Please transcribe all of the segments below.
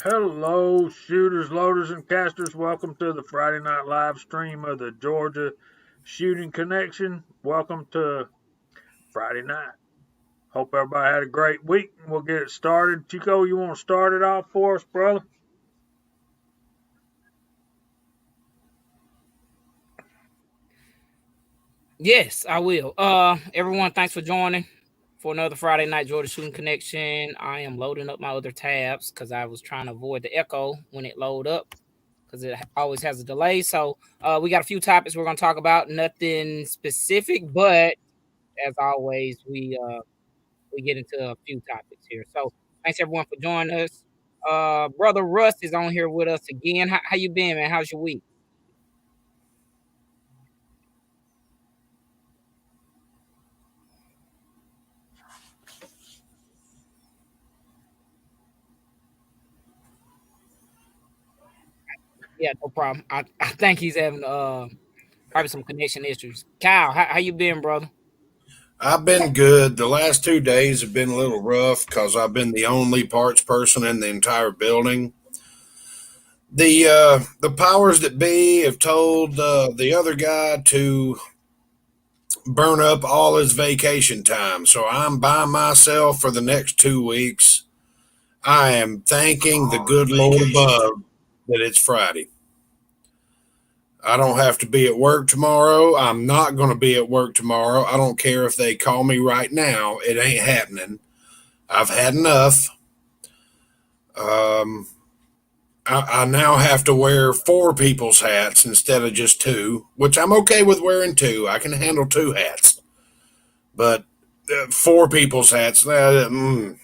Hello, shooters, loaders, and casters. Welcome to the Friday night live stream of the Georgia Shooting Connection. Welcome to Friday night. Hope everybody had a great week. We'll get it started. Chico, you want to start it off for us, brother? Yes, I will. Everyone, thanks for joining for another Friday night Georgia Shooting Connection. I am loading up my other tabs because I was trying to avoid the echo when it load up because it always has a delay. So we got a few topics we're going to talk about. Nothing specific, but as always, we get into a few topics here. So thanks everyone for joining us. Brother Russ is on here with us again. How you been, man? How's your week? Yeah, no problem. I think he's having probably some connection issues. Kyle, how you been, brother? I've been good. The last 2 days have been a little rough because I've been the only parts person in the entire building. The powers that be have told the other guy to burn up all his vacation time, so I'm by myself for the next 2 weeks. I am thanking the good Lord above that it's Friday. I don't have to be at work tomorrow. I'm not going to be at work tomorrow. I don't care if they call me right now. It ain't happening. I've had enough. Um, I now have to wear four people's hats instead of just two, which I'm okay with wearing two. I can handle two hats, but four people's hats, and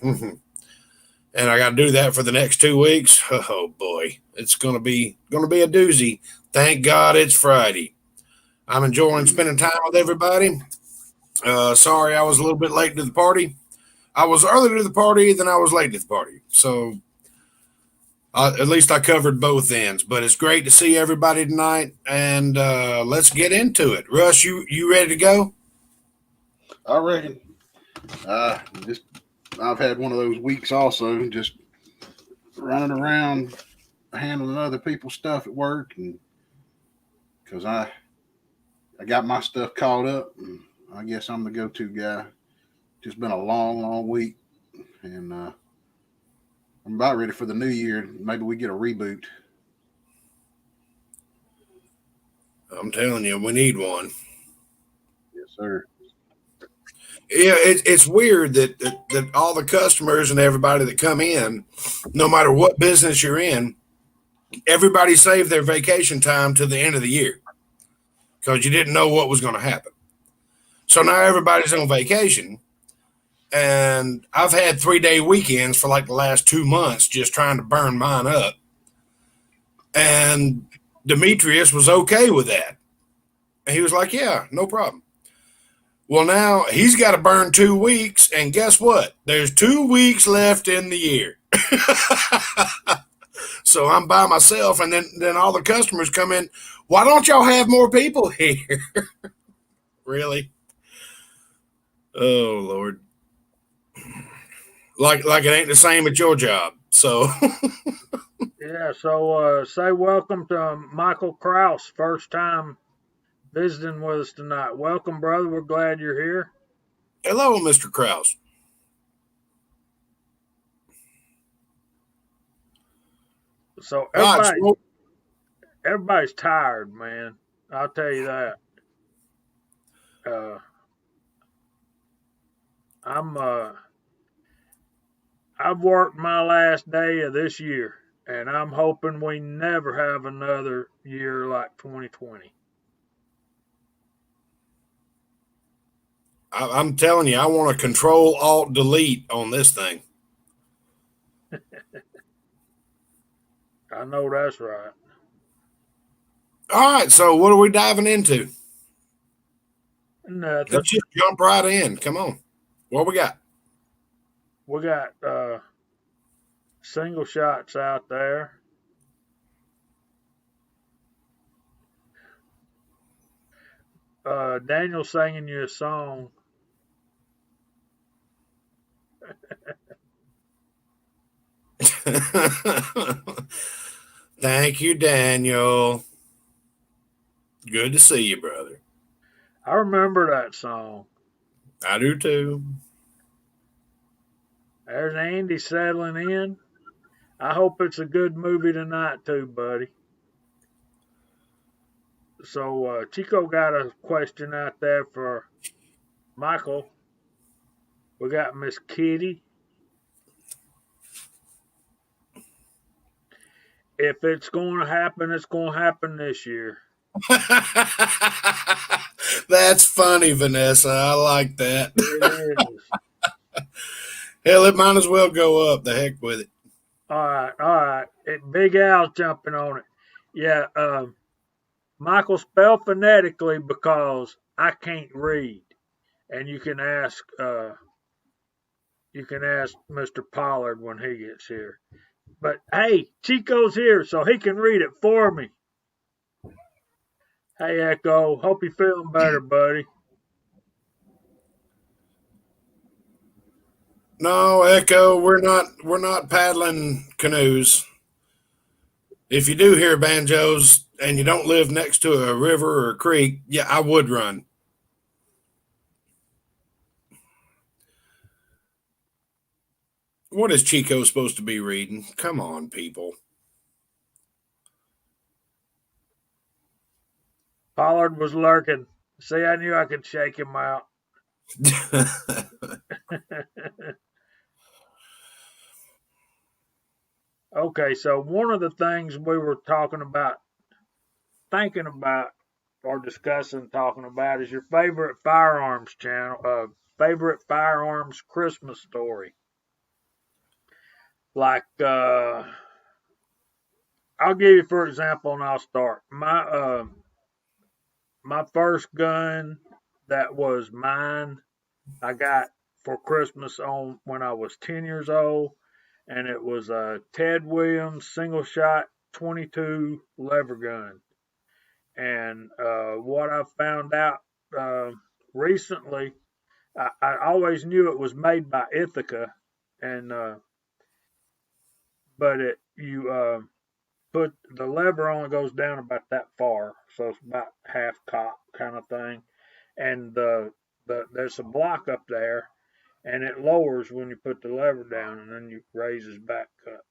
I got to do that for the next 2 weeks. Oh boy, it's gonna be a doozy. Thank God it's Friday. I'm enjoying spending time with everybody. Sorry I was a little bit late to the party. I was early to the party, then I was late to the party. So at least I covered both ends. But it's great to see everybody tonight, and let's get into it. Russ, you ready to go? I reckon. Just I've had one of those weeks also, just running around handling other people's stuff at work, and because I got my stuff caught up, and I guess I'm the go-to guy. Just been a long, long week, and I'm about ready for the new year. Maybe we get a reboot. I'm telling you, we need one. Yes, sir. Yeah, it's weird that all the customers and everybody that come in, no matter what business you're in, everybody saved their vacation time to the end of the year because you didn't know what was going to happen. So now everybody's on vacation, and I've had 3 day weekends for like the last 2 months just trying to burn mine up. And Demetrius was okay with that. And he was like, yeah, no problem. Well, now he's got to burn 2 weeks, and guess what? There's 2 weeks left in the year. So I'm by myself, and then all the customers come in. Why don't y'all have more people here? Really? Oh Lord. Like it ain't the same at your job. So Yeah, so say welcome to Michael Kraus, first time visiting with us tonight. Welcome, brother. We're glad you're here. hello, Mr. Kraus. So All right, everybody's tired, man. I'll tell you that. Uh, I'm I've worked my last day of this year, and I'm hoping we never have another year like 2020. I'm telling you, I want to control alt delete on this thing. I know that's right. All right, so what are we diving into? Nothing. Let's just jump right in. Come on. What we got? We got single shots out there. Daniel singing you a song. Thank you, Daniel. Good to see you, brother. I remember that song. I do too. There's Andy settling in. I hope it's a good movie tonight too, buddy. So Chico got a question out there for Michael. We got Miss Kitty. If it's going to happen, it's going to happen this year. That's funny, Vanessa. I like that. It is. Hell, it might as well go up. The heck with it. All right. Big Al's jumping on it. Yeah, Michael, spell phonetically because I can't read, and you can ask Mr. Pollard when he gets here. But hey, Chico's here, so he can read it for me. Hey, Echo. Hope you're feeling better, buddy. No, Echo, we're not paddling canoes. If you do hear banjos and you don't live next to a river or a creek, yeah, I would run. What is Chico supposed to be reading? Come on, people. Pollard was lurking. See, I knew I could shake him out. Okay, so one of the things we were thinking about, or discussing, talking about is your favorite firearms favorite firearms Christmas story. Like, I'll give you for example, and I'll start. My first gun that was mine, I got for Christmas on when I was 10 years old, and it was a Ted Williams single shot 22 lever gun. And what I found out recently, I always knew it was made by Ithaca, and but you put the lever only goes down about that far, so it's about half cock kind of thing, and there's a block up there, and it lowers when you put the lever down, and then you raises back up.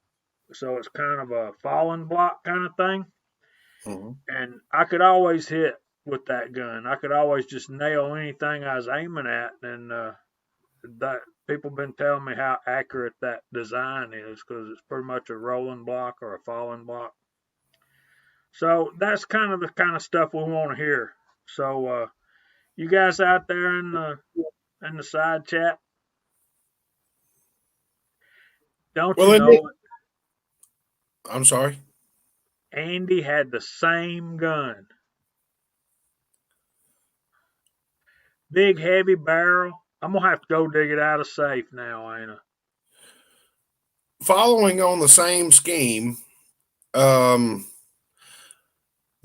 So it's kind of a falling block kind of thing. Mm-hmm. And I could always hit with that gun. I could always just nail anything I was aiming at, and that people been telling me how accurate that design is because it's pretty much a rolling block or a falling block. So that's kind of the kind of stuff we want to hear. So you guys out there in the side chat, don't you know I'm sorry. Andy had the same gun. Big heavy barrel. I'm gonna have to go dig it out of safe now, ain't I? Following on the same scheme, the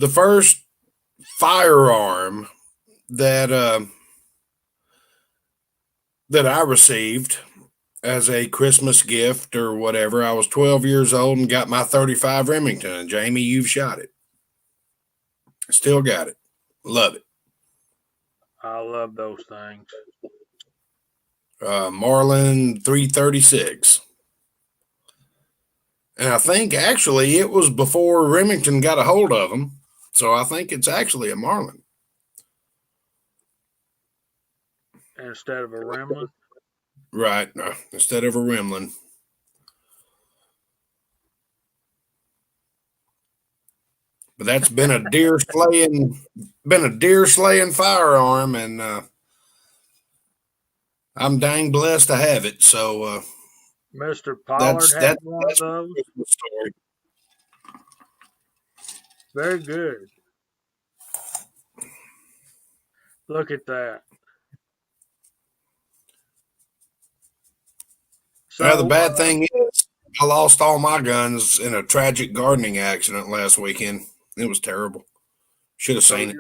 first firearm that that I received as a Christmas gift or whatever, I was 12 years old and got my 35 Remington. Jamie, you've shot it. Still got it. Love it. I love those things. Marlin 336. And I think actually it was before Remington got a hold of them. So I think it's actually a Marlin. Instead of a Remlin? Right. Instead of a Remlin. But that's been a deer slaying firearm, and I'm dang blessed to have it. So Mr. Pollard had one of that's those. my story. Very good. Look at that. So the bad thing is, I lost all my guns in a tragic gardening accident last weekend. It was terrible. Should have seen it.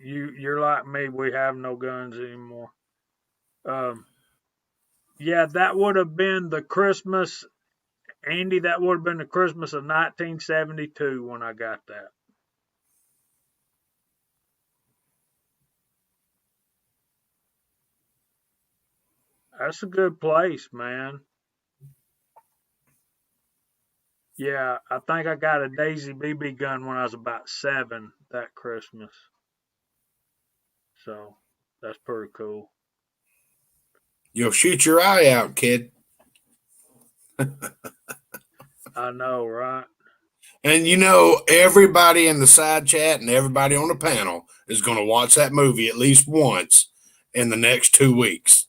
You're like me. We have no guns anymore. Yeah, that would have been the Christmas Andy, that would have been the Christmas of 1972 when I got that. That's a good place, man. Yeah, I think I got a Daisy BB gun when I was about 7 that Christmas. So that's pretty cool. You'll shoot your eye out, kid. I know, right? And you know, everybody in the side chat and everybody on the panel is going to watch that movie at least once in the next 2 weeks.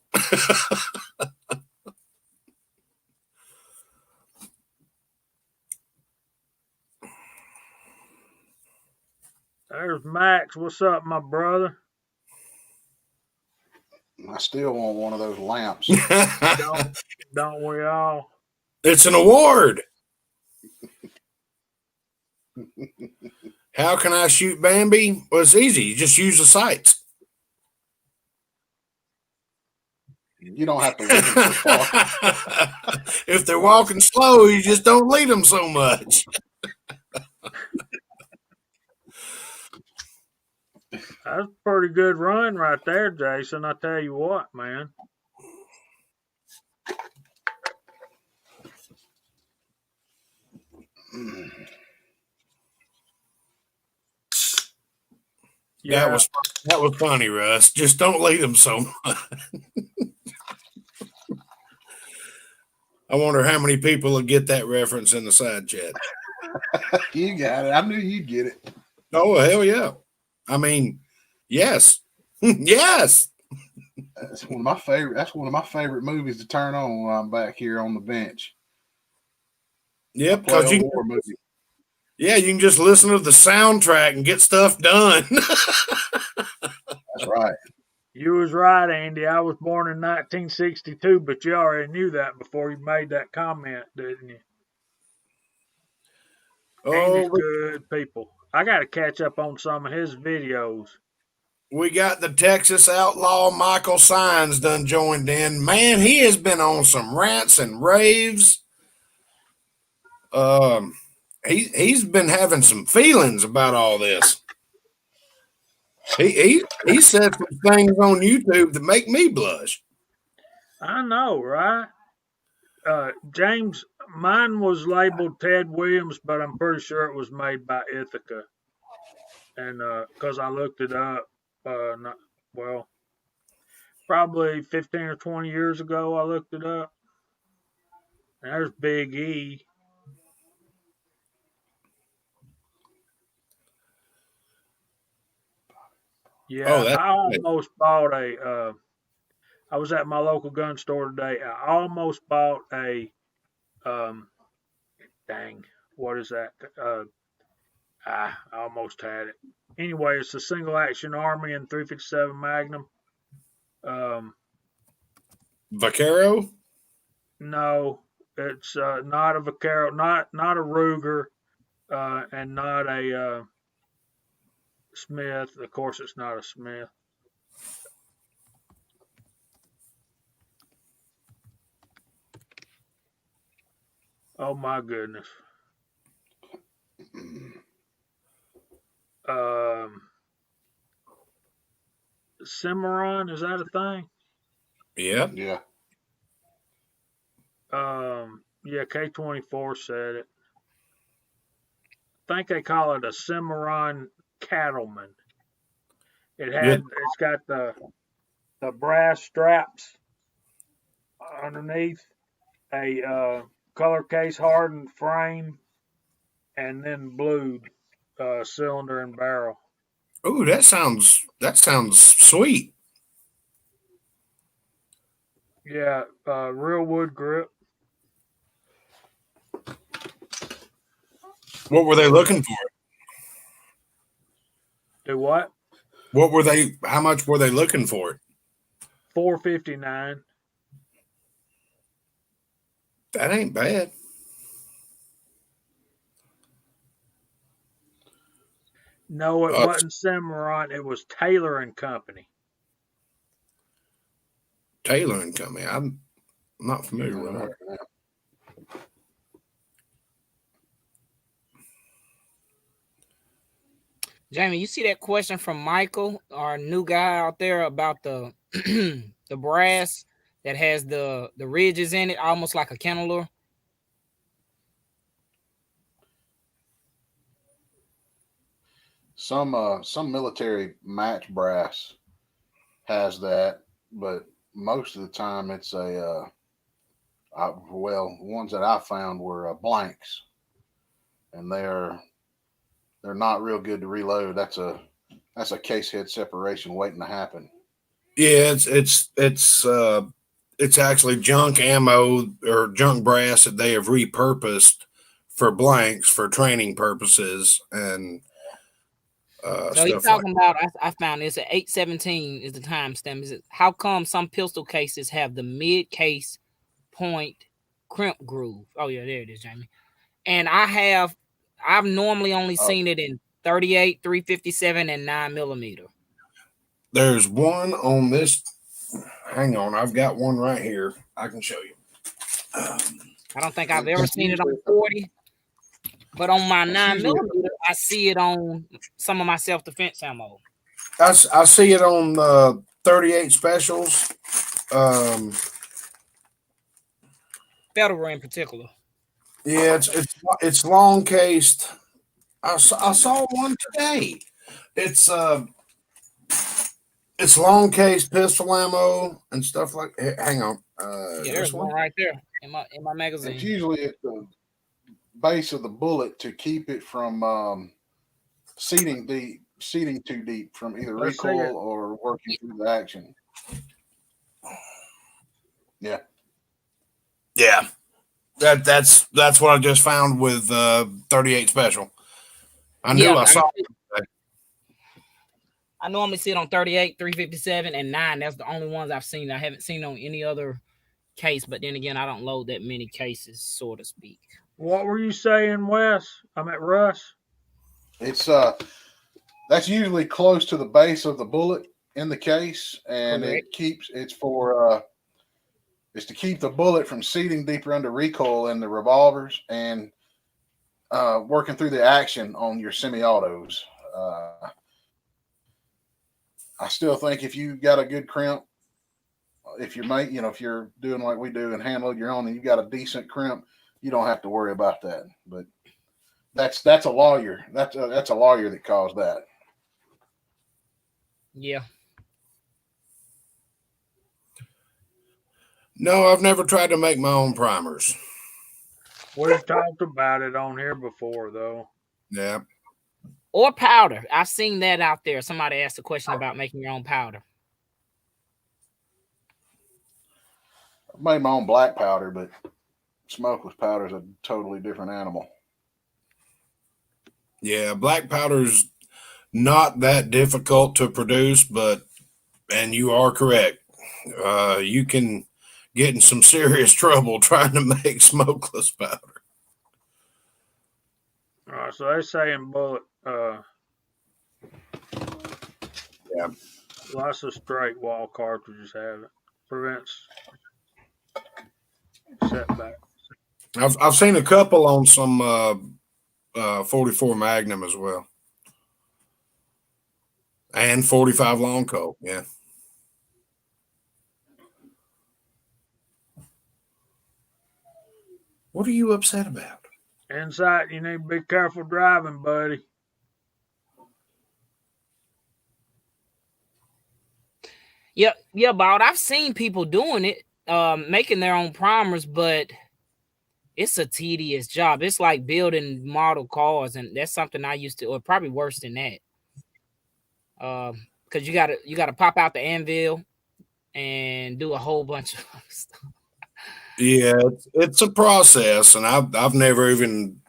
There's Max. What's up, my brother? I still want one of those lamps. Don't we all? It's an award. How can I shoot Bambi? Well, it's easy. You just use the sights. You don't have to lead them so far. If they're walking slow, you just don't lead them so much. That's a pretty good run right there, Jason. I tell you what, man. Yeah, That was funny, Russ. Just don't lead them so much. I wonder how many people will get that reference in the side chat. You got it. I knew you'd get it. Oh, hell yeah. I mean, yes. Yes. That's one of my favorite. That's one of my favorite movies to turn on when I'm back here on the bench. Yep, because you can just listen to the soundtrack and get stuff done. That's right. You was right, Andy. I was born in 1962, but you already knew that before you made that comment, didn't you? Andy's good people. I got to catch up on some of his videos. We got the Texas outlaw Michael Sines done joined in. Man, he has been on some rants and raves. He's been having some feelings about all this. He said some things on YouTube that make me blush. I know, right? James, mine was labeled Ted Williams, but I'm pretty sure it was made by Ithaca. And because I looked it up, probably 15 or 20 years ago, I looked it up. And there's Big E. Yeah, I almost bought I was at my local gun store today. I almost bought a, what is that? I almost had it. Anyway, it's a single action Army and 357 Magnum. Vaquero? No, it's not a Vaquero, not a Ruger, and not a Smith. Of course, it's not a Smith. Oh my goodness. Cimarron, is that a thing? Yeah. Yeah. Yeah, K24 said it. I think they call it a Cimarron Cattleman. It's got the brass straps underneath, a color case hardened frame, and then blued cylinder and barrel. Oh, that sounds sweet. Yeah, real wood grip. What were they looking for? Do what? How much were they looking for it? $459. That ain't bad. No, it wasn't Cimarron. It was Taylor and Company. Taylor and Company. I'm not familiar with that. Jamie, you see that question from Michael, our new guy out there, about the the brass that has the ridges in it, almost like a cantilever. Some military match brass has that, but most of the time it's well, ones that I found were blanks, and they're not real good to reload. That's a case head separation waiting to happen. Yeah, it's actually junk ammo or junk brass that they have repurposed for blanks for training purposes and So he's stuff like. talking about. I found this at 8:17 is the timestamp. Is it how come some pistol cases have the mid case point crimp groove? Oh yeah, there it is, Jamie. And I've normally only Oh, seen it in 38, 357, and 9mm. There's one on this. Hang on, I've got one right here. I can show you. I don't think I've ever it's seen it usually on 40, but on my it's nine usually millimeter, I see it on some of my self defense ammo. I see it on 38 specials. Um, Federal in particular. yeah, it's long cased. I saw one today. It's it's long case pistol ammo and stuff like. Hang on, Yeah, there's this one one. right there in my it's magazine. usually at the base of the bullet to keep it from seating too deep from either Let's see it. recoil or working through the action. Yeah, Yeah, that's what I just found with 38 special. I knew Yeah, I saw. I normally see it on 38, 357, and 9. That's the only ones I've seen. I haven't seen on any other case, but then again, I don't load that many cases, so to speak. What were you saying, Wes? I'm at Russ. it's that's usually close to the base of the bullet in the case, and Correct. it's to keep the bullet from seating deeper under recoil in the revolvers and working through the action on your semi-autos. I still think if you got a good crimp, if you're doing like we do and hand load your own, and you got a decent crimp, you don't have to worry about that. But that's a lawyer. That's a lawyer that caused that. Yeah. No, I've never tried to make my own primers. We've talked about it on here before, though. Yeah, Or powder. I've seen that out there. Somebody asked a question about making your own powder. I made my own black powder, but smokeless powder is a totally different animal. yeah. Black powder's not that difficult to produce, and you are correct. You can get in some serious trouble trying to make smokeless powder. All right, so they're saying bullet. Yeah. Lots of straight wall cartridges have it. Prevents setback. I've seen a couple on some 44 Magnum as well, and 45 Long Colt. Yeah. What are you upset about? Insight, you need to be careful driving, buddy. Yeah, Bob. I've seen people doing it, making their own primers, but it's a tedious job. It's like building model cars, and that's something I used to, or probably worse than that. Because you gotta pop out the anvil and do a whole bunch of stuff. Yeah, it's a process, and I've never even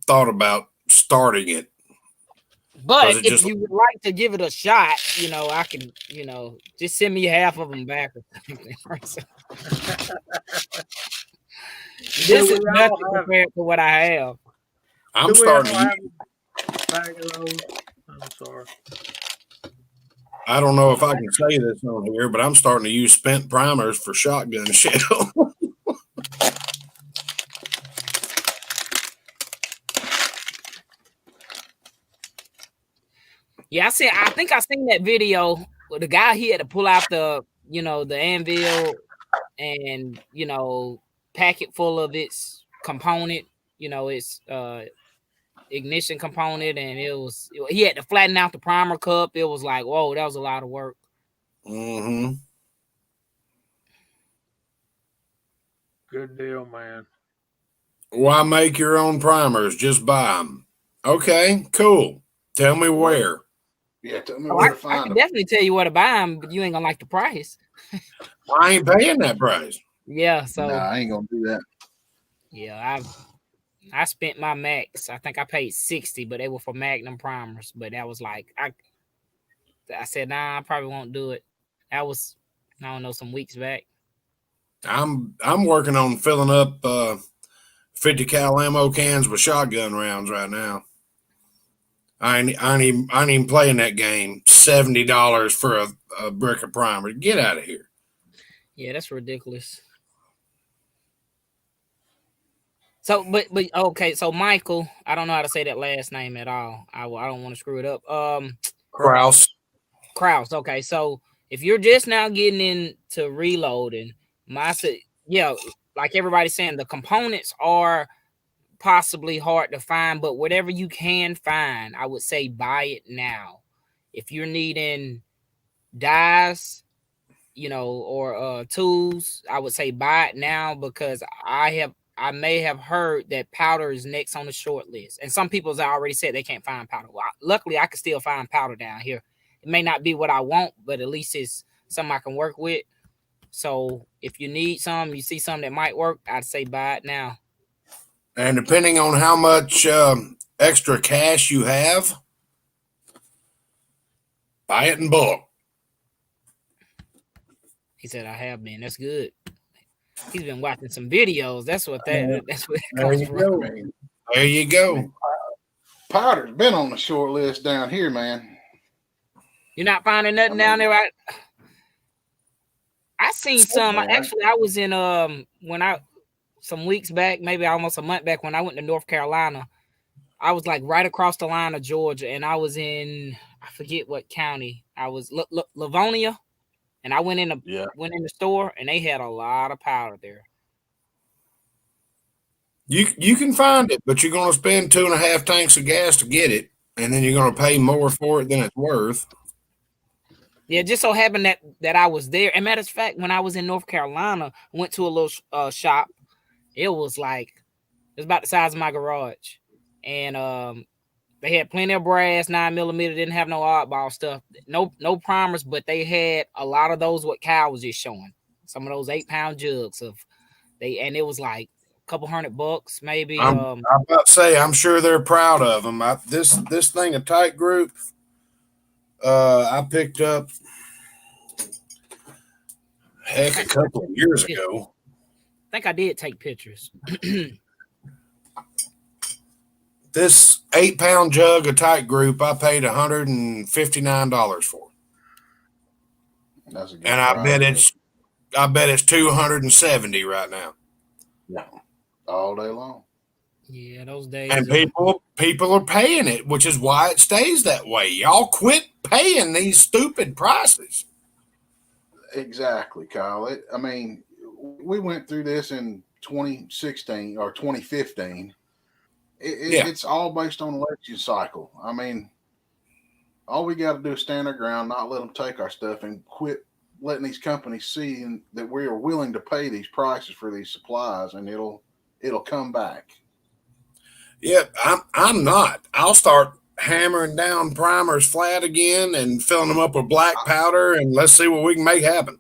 thought about starting it. But it if just you would like to give it a shot, I can, just send me half of them back or something. This is nothing compared to what I have. I'm starting to bag of those. I'm sorry. I don't know if I can say this on here, but I'm starting to use spent primers for shotgun shell. Yeah, I think I seen that video. The guy, he had to pull out the anvil and pack it full of its component, its ignition component, and he had to flatten out the primer cup. It was like, whoa, that was a lot of work. Mm-hmm. Good deal, man. Why make your own primers? Just buy them. Okay, cool. Tell me where. Yeah, tell me Oh, where I to find can them. definitely tell you where to buy them, but you ain't gonna like the price. I ain't paying that price. Yeah, so Nah, I ain't gonna do that. yeah, I spent my max. I think I paid 60, but they were for Magnum primers. But that was like I said, nah, I probably won't do it. That was, I don't know, some weeks back. I'm working on filling up 50 cal ammo cans with shotgun rounds right now. I ain't even playing that game. $70 for a brick of primer. Get out of here. Yeah, that's ridiculous. So, but okay. So Michael, I don't know how to say that last name at all. I don't want to screw it up. Kraus. Kraus. Okay, so if you're just now getting into reloading, yeah, like everybody's saying, the components are possibly hard to find, but whatever you can find, I would say buy it now. If you're needing dyes, or tools, I would say buy it now, because I may have heard that powder is next on the short list, and some people's already said they can't find powder. Well, luckily, I can still find powder down here. It may not be what I want, but at least it's something I can work with. So if you need some, you see something that might work, I'd say buy it now. And depending on how much extra cash you have, buy it in bulk. He said, I have been. That's good. He's been watching some videos. That's what it comes from. There you go. Powder's been on the short list down here, man. You're not finding nothing down there. I seen some. Actually, I was in some weeks back, maybe almost a month back, when I went to North Carolina. I was like right across the line of Georgia, and I was in, I forget what county. I was Livonia, and I went in the store, and they had a lot of powder there. You can find it, but you're going to spend 2.5 tanks of gas to get it, and then you're going to pay more for it than it's worth. Yeah, it just so happened that I was there. And matter of fact, when I was in North Carolina, I went to a little shop. It was about the size of my garage, and they had plenty of brass, 9mm. Didn't have no oddball stuff, no primers, but they had a lot of those what Kyle was just showing. Some of those 8-pound jugs and it was like a couple $100 maybe. I'm about to say, I'm sure they're proud of them. This thing, a tight group. I picked up a couple of years ago. I think I did take pictures. This 8-pound jug of tight group, I paid $159 for. That's a good and I bet it's 270 right now. Yeah, all day long. Yeah, those days. And people are paying it, which is why it stays that way. Y'all quit paying these stupid prices. Exactly, Kyle. I mean, we went through this in 2016 or 2015. It's all based on election cycle. I mean, all we got to do is stand our ground, not let them take our stuff, and quit letting these companies see that we are willing to pay these prices for these supplies, and it'll come back. Yeah, I'm not. I'll start hammering down primers flat again and filling them up with black powder, and let's see what we can make happen.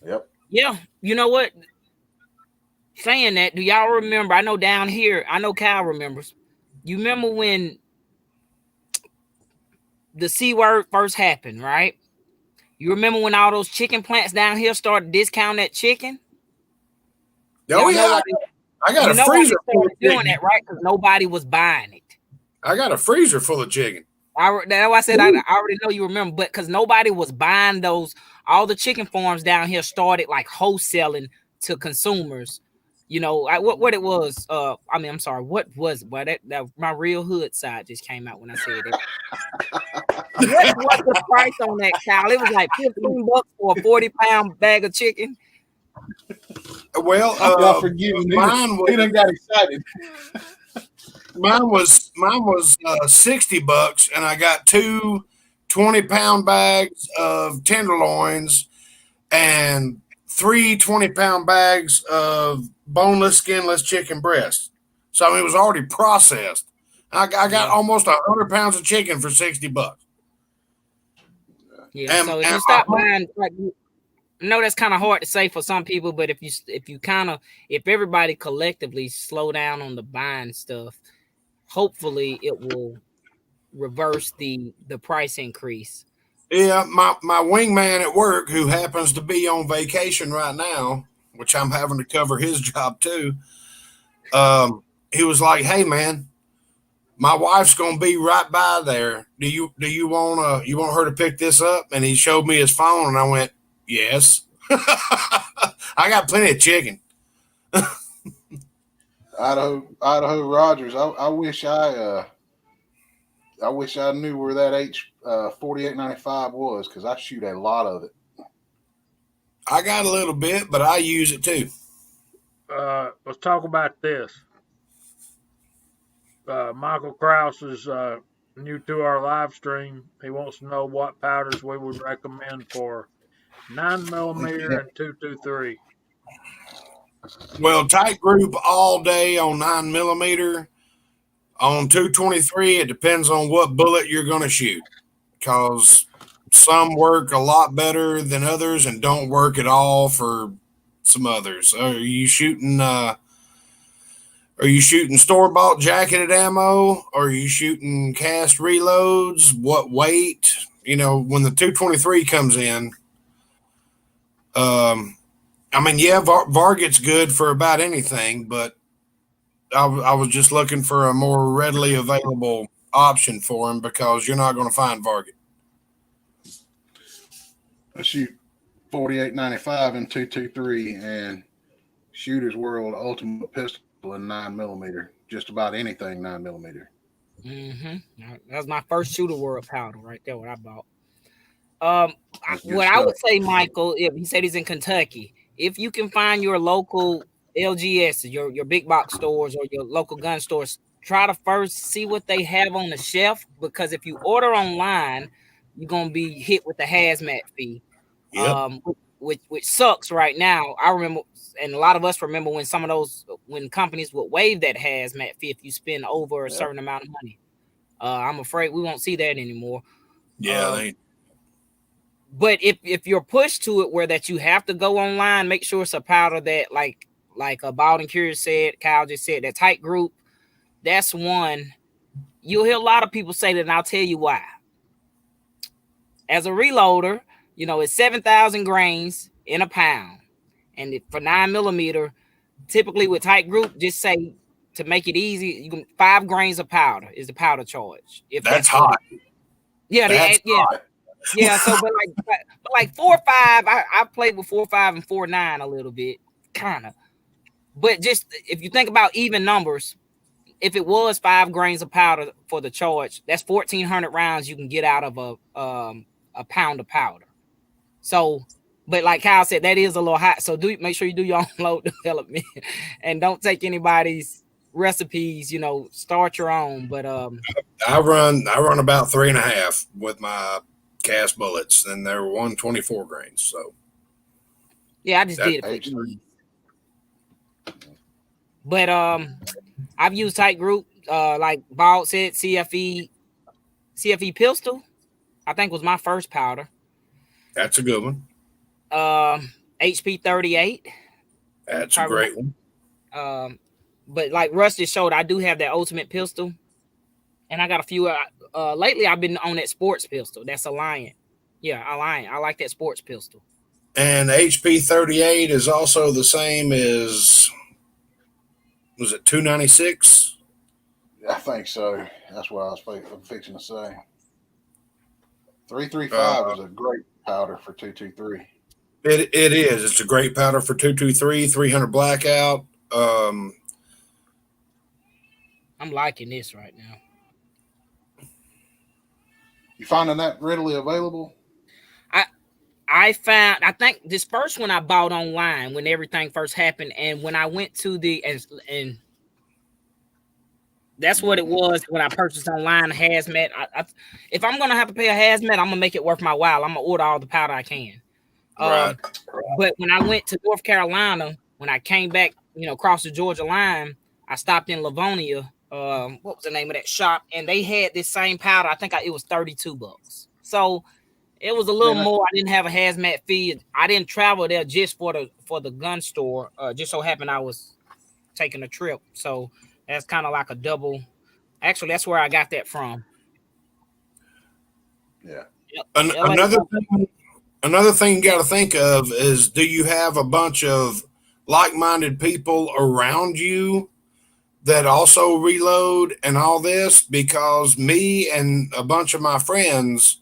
Yep. Yeah, you know what? Saying that, do y'all remember? I know down here, I know Kyle remembers. You remember when the C word first happened, right? You remember when all those chicken plants down here started discounting that chicken? Oh, yeah. I got a freezer full of doing that, right? Because nobody was buying it. I got a freezer full of chicken. That's why I said I already know you remember, but because nobody was buying those, all the chicken farms down here started like wholesaling to consumers what it was. I'm sorry. What was it? Well, that my real hood side just came out when I said it. What was the price on that cow? It was like $15 for a 40-pound bag of chicken. Well, y'all forgive me. He done got excited. Mine was $60, and I got two 20-pound bags of tenderloins and three 20-pound bags of boneless, skinless chicken breasts. So I mean, it was already processed. I got almost 100 pounds of chicken for $60. Yeah. So if you stop buying, like, I know that's kind of hard to say for some people, but if everybody collectively slow down on the buying stuff, hopefully it will reverse the price increase. Yeah, my wingman at work, who happens to be on vacation right now, which I'm having to cover his job too. He was like, "Hey man, my wife's gonna be right by there. Do you want her to pick this up?" And he showed me his phone, and I went, "Yes." I got plenty of chicken. Idaho Rogers. I wish I knew where that H 4895 was, because I shoot a lot of it. I got a little bit, but I use it too. Let's talk about this. Michael Kraus is new to our live stream. He wants to know what powders we would recommend for 9mm and 223. Well, tight group all day on 9mm. On 223, it depends on what bullet you're going to shoot, because some work a lot better than others and don't work at all for some others. Are you shooting store-bought jacketed ammo? Or are you shooting cast reloads? What weight? When the 223 comes in, Varget's good for about anything, but I was just looking for a more readily available option for him, because you're not going to find Varget. I shoot 4895 and 223 and Shooter's World Ultimate Pistol in 9mm. Just about anything 9mm. That was my first Shooter World powder right there. What I bought. What I would say, Michael, if he said he's in Kentucky, if you can find your local LGS, your big box stores or your local gun stores, try to first see what they have on the shelf, because if you order online, you're gonna be hit with the hazmat fee. Yep. Which sucks right now. I remember, and a lot of us remember when companies would waive that hazmat fee if you spend over a certain amount of money. I'm afraid we won't see that anymore. Yeah, but if you're pushed to it where that you have to go online, make sure it's a powder that like Bald and Curious said, Kyle just said, that tight group. That's one. You'll hear a lot of people say that, and I'll tell you why. As a reloader, it's 7,000 grains in a pound. And for 9mm, typically with tight group, just say, to make it easy, you can 5 grains of powder is the powder charge. If that's hot. Yeah, hot. Yeah. So, but like 4 or 5, I played with 4 or 5 and 4 9 a little bit, kind of. But just if you think about even numbers, if it was 5 grains of powder for the charge, that's 1,400 rounds you can get out of a pound of powder. So, but like Kyle said, that is a little hot. So make sure you do your own load development and don't take anybody's recipes. Start your own. But I run about 3.5 with my cast bullets, and they're 124 grains. So yeah, I just did it. But I've used tight group, like Bald said, CFE pistol, I think was my first powder. That's a good one. HP 38. That's a great one. But like Russ just showed, I do have that ultimate pistol, and I got a few. Lately, I've been on that sports pistol. That's Alliant. Yeah, Alliant. I like that sports pistol. And HP 38 is also the same as, was it 296? I think so. That's what I was fixing to say. 335 is a great powder for 223. It is. It's a great powder for 223, 300 blackout. Um, I'm liking this right now. You finding that readily available? I think this first one I bought online when everything first happened, and when I went to the and that's what it was when I purchased online hazmat. If I'm gonna have to pay a hazmat, I'm gonna make it worth my while. I'm gonna order all the powder I can. right. But when I went to North Carolina, when I came back, across the Georgia line, I stopped in Livonia. What was the name of that shop? And they had this same powder. I think it was $32. So it was a little more. I didn't have a hazmat fee. I didn't travel there just for the gun store. Just so happened I was taking a trip. So that's kind of like a double. Actually, that's where I got that from. Yeah. Another thing you got to think of is, do you have a bunch of like-minded people around you that also reload and all this? Because me and a bunch of my friends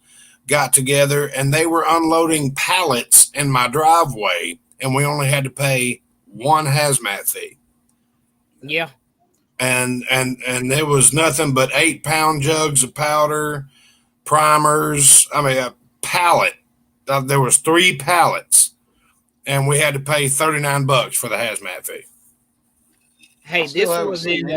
got together and they were unloading pallets in my driveway, and we only had to pay one hazmat fee. Yeah. And there was nothing but 8-pound jugs of powder, primers. I mean, a pallet. There was 3 pallets, and we had to pay $39 for the hazmat fee. Hey, this was in.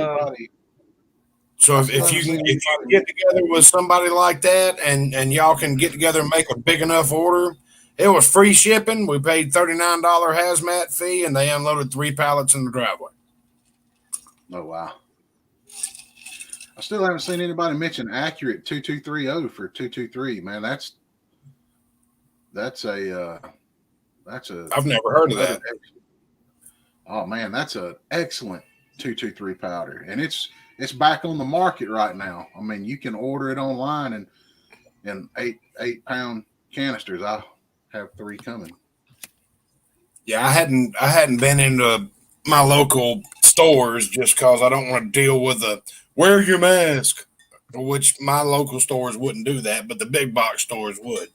So if you can get together with somebody like that, and y'all can get together and make a big enough order, it was free shipping. We paid $39 hazmat fee, and they unloaded 3 pallets in the driveway. Oh wow! I still haven't seen anybody mention accurate 2230 for 223. Man, that's a I've never heard of that. Oh man, that's an excellent 223 powder, and it's back on the market right now. I mean, you can order it online in 8-pound canisters. I have 3 coming. Yeah, I hadn't been into my local stores just because I don't want to deal with the wear your mask, which my local stores wouldn't do that, but the big box stores would.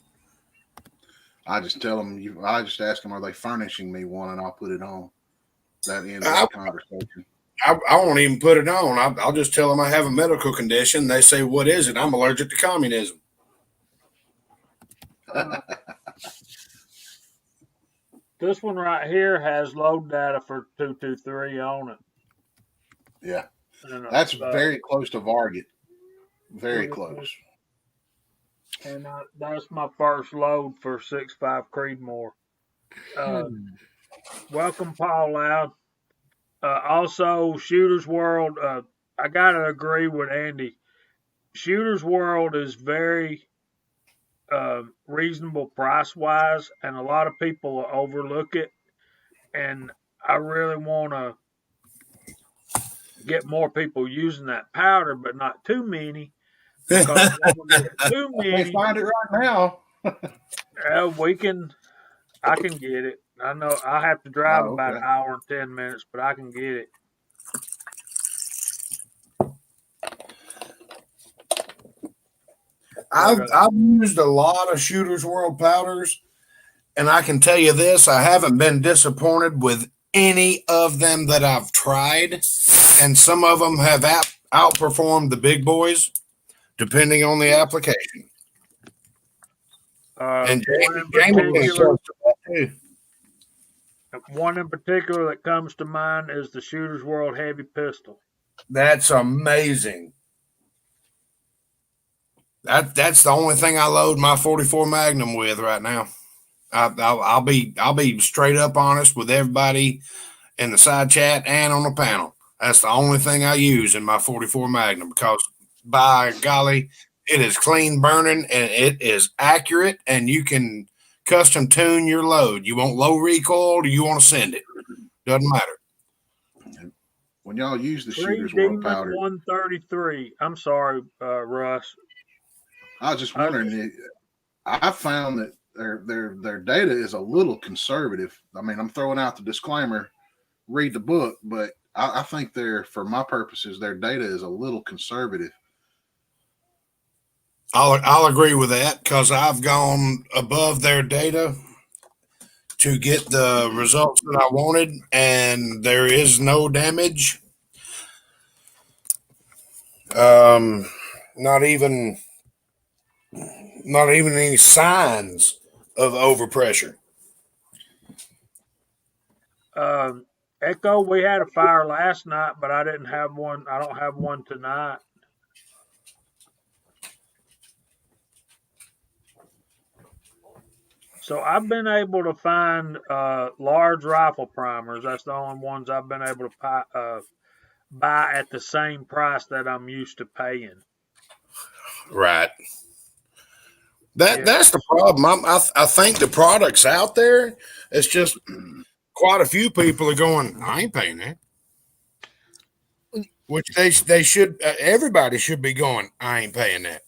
I just tell them, I just ask them, are they furnishing me one, and I'll put it on. That ends the conversation. I won't even put it on. I'll just tell them I have a medical condition. They say, what is it? I'm allergic to communism. This one right here has load data for 223 on it. Yeah. That's very close to Varget. Very close. And that's my first load for 6.5 Creedmoor. Welcome, Paul Loud. Also, Shooter's World. I gotta agree with Andy. Shooter's World is very reasonable price wise, and a lot of people overlook it. And I really want to get more people using that powder, but not too many. Because too many, they find it right now. I can get it. I know I have to drive about an hour and 10 minutes, but I can get it. I've used a lot of Shooter's World powders, and I can tell you this: I haven't been disappointed with any of them that I've tried, and some of them have outperformed the big boys, depending on the application. And one in particular that comes to mind is the Shooter's World Heavy Pistol. That's amazing. That's the only thing I load my 44 Magnum with right now. I'll be straight up honest with everybody in the side chat and on the panel. That's the only thing I use in my 44 Magnum, because by golly, it is clean burning and it is accurate, and you can custom tune your load. You want low recoil, or you want to send it? Doesn't matter. When y'all use the Shooter's World powder, 133. I'm sorry, Russ. I was just wondering. I found that their data is a little conservative. I mean, I'm throwing out the disclaimer, read the book, but I think for my purposes, their data is a little conservative. I'll agree with that, because I've gone above their data to get the results that I wanted, and there is no damage. Um, not even any signs of overpressure. Echo, we had a fire last night, but I didn't have one. I don't have one tonight. So I've been able to find large rifle primers. That's the only ones I've been able to buy at the same price that I'm used to paying. Right. That's the problem. I think the product's out there. It's just quite a few people are going, I ain't paying that. Which they should. Everybody should be going, I ain't paying that.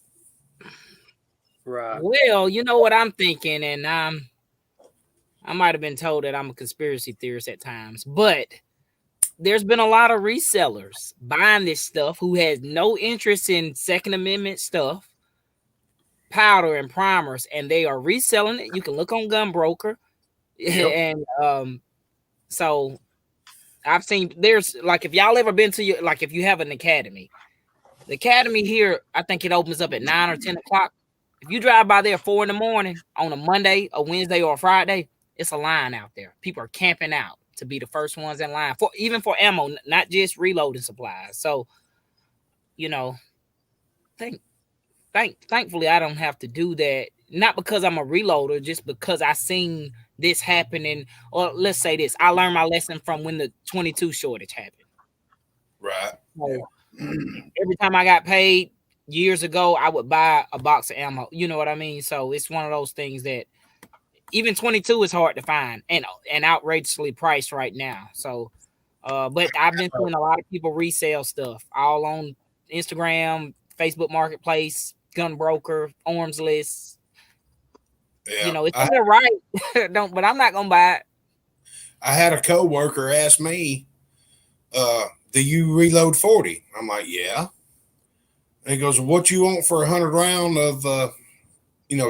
Right. Well, you know what I'm thinking, and I might have been told that I'm a conspiracy theorist at times, but there's been a lot of resellers buying this stuff who has no interest in Second Amendment stuff, powder and primers, and they are reselling it. You can look on Gun Broker, and so I've seen there's like if y'all ever been to your like if you have an academy, the academy here I think it opens up at 9 or 10 o'clock. If you drive by there 4 in the morning on a Monday, a Wednesday, or a Friday, it's a line out there. People are camping out to be the first ones in line for even for ammo, not just reloading supplies. So, you know, thankfully I don't have to do that. Not because I'm a reloader, just because I seen this happening. Or let's say this, I learned my lesson from when the 22 shortage happened. Right. So, every time I got paid years ago, I would buy a box of ammo. You know what I mean? So it's one of those things that even 22 is hard to find and outrageously priced right now. So, but I've been seeing a lot of people resell stuff all on Instagram, Facebook Marketplace, Gun Broker, Arms List. Yeah. You know, it's still right. But I'm not gonna buy it. I had a coworker ask me, "Do you reload 40?" I'm like, "Yeah." And he goes, "What you want for 100 round of,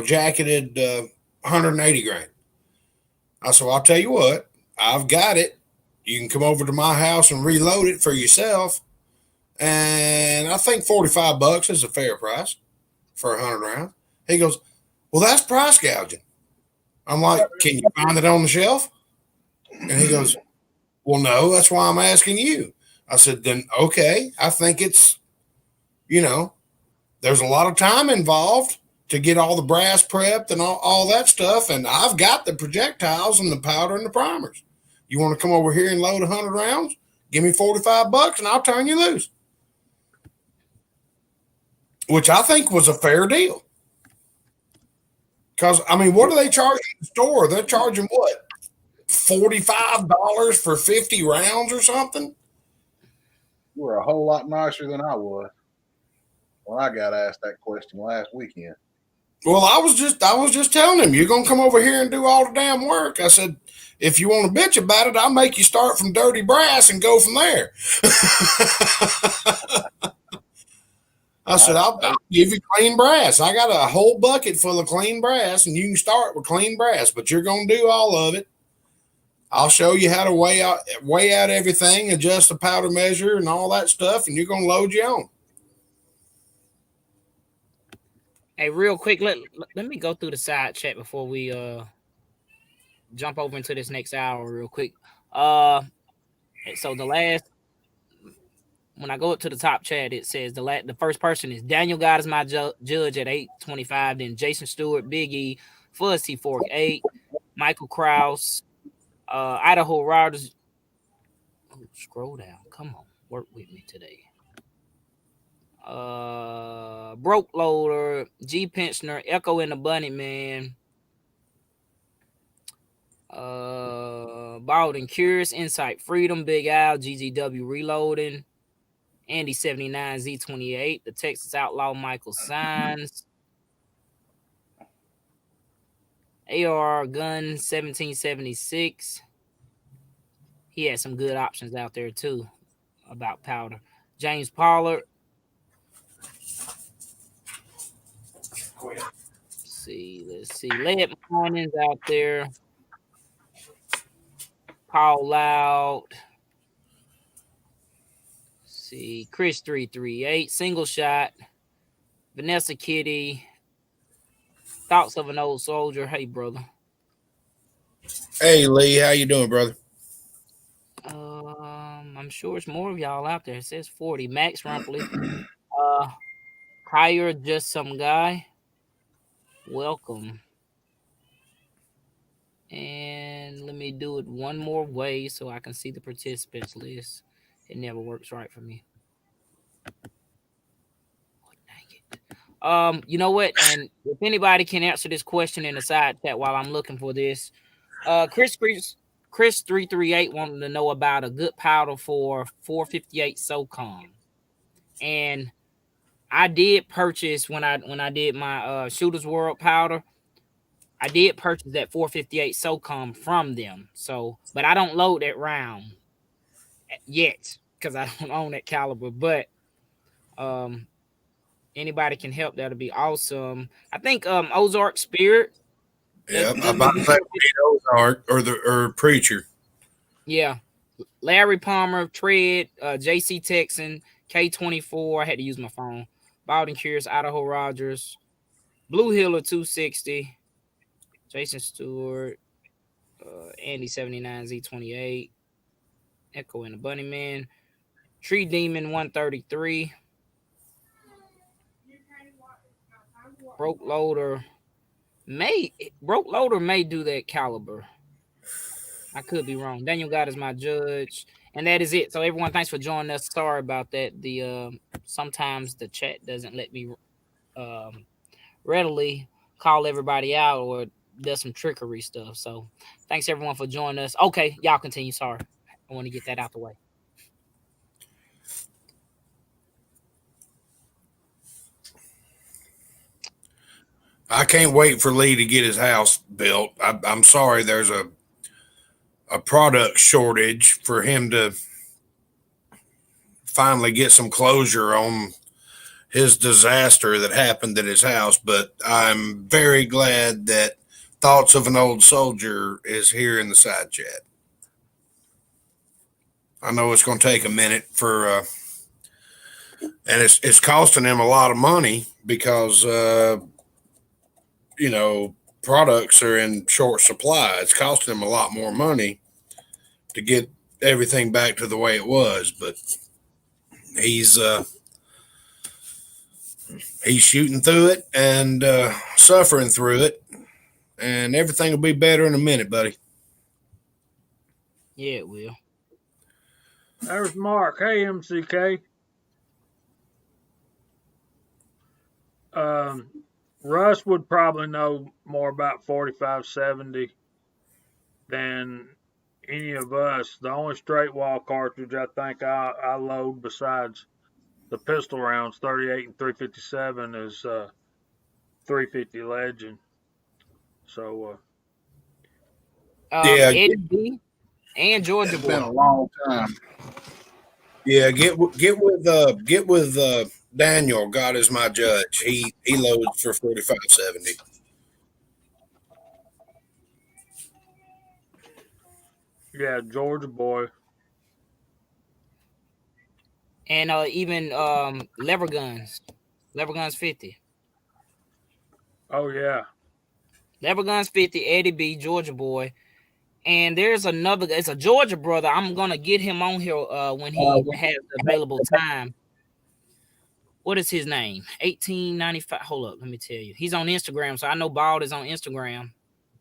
jacketed 180 grain?" I said, well, "I'll tell you what, I've got it. You can come over to my house and reload it for yourself, and I think $45 is a fair price for 100 rounds." He goes, "Well, that's price gouging." I'm like, "Can you find it on the shelf?" And he goes, "Well, no, that's why I'm asking you." I said, "Then okay, I think it's, there's a lot of time involved to get all the brass prepped and all that stuff. And I've got the projectiles and the powder and the primers. You want to come over here and load 100 rounds? Give me $45 and I'll turn you loose." Which I think was a fair deal. Because, I mean, what do they charge in the store? They're charging what? $45 for 50 rounds or something? You were a whole lot nicer than I was when I got asked that question last weekend. Well, I was just telling him, you're going to come over here and do all the damn work. I said, if you want to bitch about it, I'll make you start from dirty brass and go from there. I said, I'll give you clean brass. I got a whole bucket full of clean brass, and you can start with clean brass, but you're going to do all of it. I'll show you how to weigh out everything, adjust the powder measure and all that stuff, and you're going to load your own. Hey, real quick, let me go through the side chat before we jump over into this next hour real quick. So when I go up to the top chat, it says the first person is Daniel God is my judge at 825. Then Jason Stewart, Big E, Fuzzy Fork 8, Michael Krause, Idaho Riders. Oh, scroll down. Come on, work with me today. Broke Loader, G Pensioner, Echo and the Bunny Man. Baldwin Curious, Insight Freedom, Big Al, GGW Reloading, Andy 79, Z28, the Texas Outlaw Michael Signs, AR Gun 1776. He had some good options out there too about powder. James Pollard. Let's see. Lead Mornings out there. Paul Loud. See, Chris 338, single shot. Vanessa Kitty. Thoughts of an old soldier. Hey, brother. Hey Lee, how you doing, brother? I'm sure it's more of y'all out there. It says 40. Max Rumpley. Hire just some guy. Welcome. And let me do it one more way so I can see the participants list. It never works right for me. Oh, dang it. You know what? And if anybody can answer this question in the side chat while I'm looking for this, Chris 338 wanted to know about a good powder for 458 SOCOM. And I did purchase when I did my Shooters World powder. I did purchase that 458 SOCOM from them. So, but I don't load that round yet because I don't own that caliber. But anybody can help, that'll be awesome. I think Ozark Spirit. Yeah, I'm about to say Ozark or Preacher. Yeah. Larry Palmer, Tread, JC Texan, K24. I had to use my phone. Baldwin Curious, Idaho Rogers, Blue Hiller 260, Jason Stewart, Andy 79 Z28, Echo and the Bunny Man, Tree Demon 133, Broke Loader may do that caliber. I could be wrong. Daniel God is my judge. And that is it. So everyone, thanks for joining us. Sorry about that. The sometimes the chat doesn't let me readily call everybody out or does some trickery stuff. So thanks everyone for joining us. Okay, y'all continue. Sorry. I want to get that out the way. I can't wait for Lee to get his house built. I'm sorry, there's a product shortage for him to finally get some closure on his disaster that happened at his house. But I'm very glad that Thoughts of an Old Soldier is here in the side chat. I know it's going to take a minute for, and it's costing him a lot of money because products are in short supply. It's costing him a lot more money to get everything back to the way it was, but he's shooting through it and suffering through it, and everything will be better in a minute, buddy. Yeah, it will. There's Mark. Hey, MCK. Russ would probably know more about 4570 than any of us. The only straight wall cartridge I think I load besides the pistol rounds 38 and 357 is 350 Legend. So Yeah, Eddie B and Georgia It's Boy. been a long time. yeah. Get with Daniel. God is my judge. He loads for 4570. yeah, Georgia Boy. And even Lever Guns 50. Oh yeah. Lever Guns 50, Eddie B, Georgia Boy. And there's another, it's a Georgia brother. I'm gonna get him on here when he has available time. What is his name? 1895. Hold up, let me tell you. He's on Instagram, so I know Bald is on Instagram.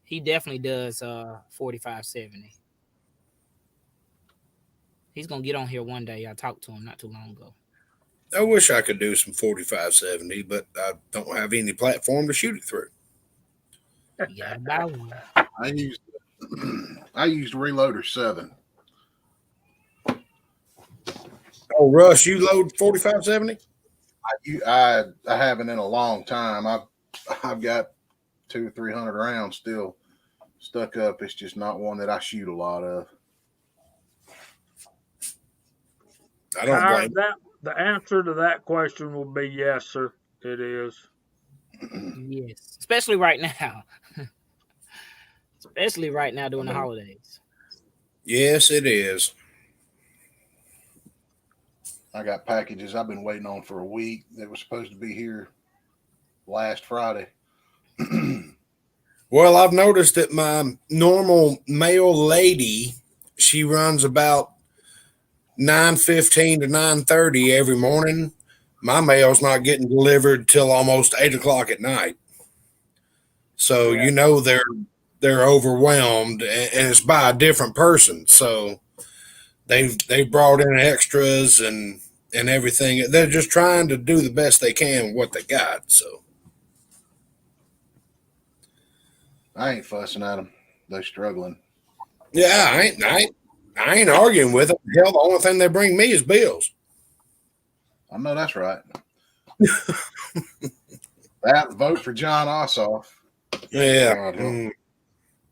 He definitely does 4570. He's gonna get on here one day. I talked to him not too long ago. I wish I could do some 4570, but I don't have any platform to shoot it through. You gotta buy one. I used Reloader 7. Oh, Russ, you load 4570? I haven't in a long time. I've got 200 or 300 rounds still stuck up. It's just not one that I shoot a lot of. I don't blame. The answer to that question will be yes, sir. It is. Yes, especially right now. Especially right now during the holidays. Yes, it is. I got packages I've been waiting on for a week that was supposed to be here last Friday. Well, I've noticed that my normal mail lady, she runs about 9:15 to 9:30 every morning. My mail's not getting delivered till almost 8 o'clock at night. So Yeah. they're overwhelmed, and it's by a different person. So they've brought in extras and everything. They're just trying to do the best they can with what they got. So I ain't fussing at them. They're struggling. yeah, I ain't arguing with them. Hell, the only thing they bring me is bills. I know that's right. That vote for John Ossoff. Yeah, God help.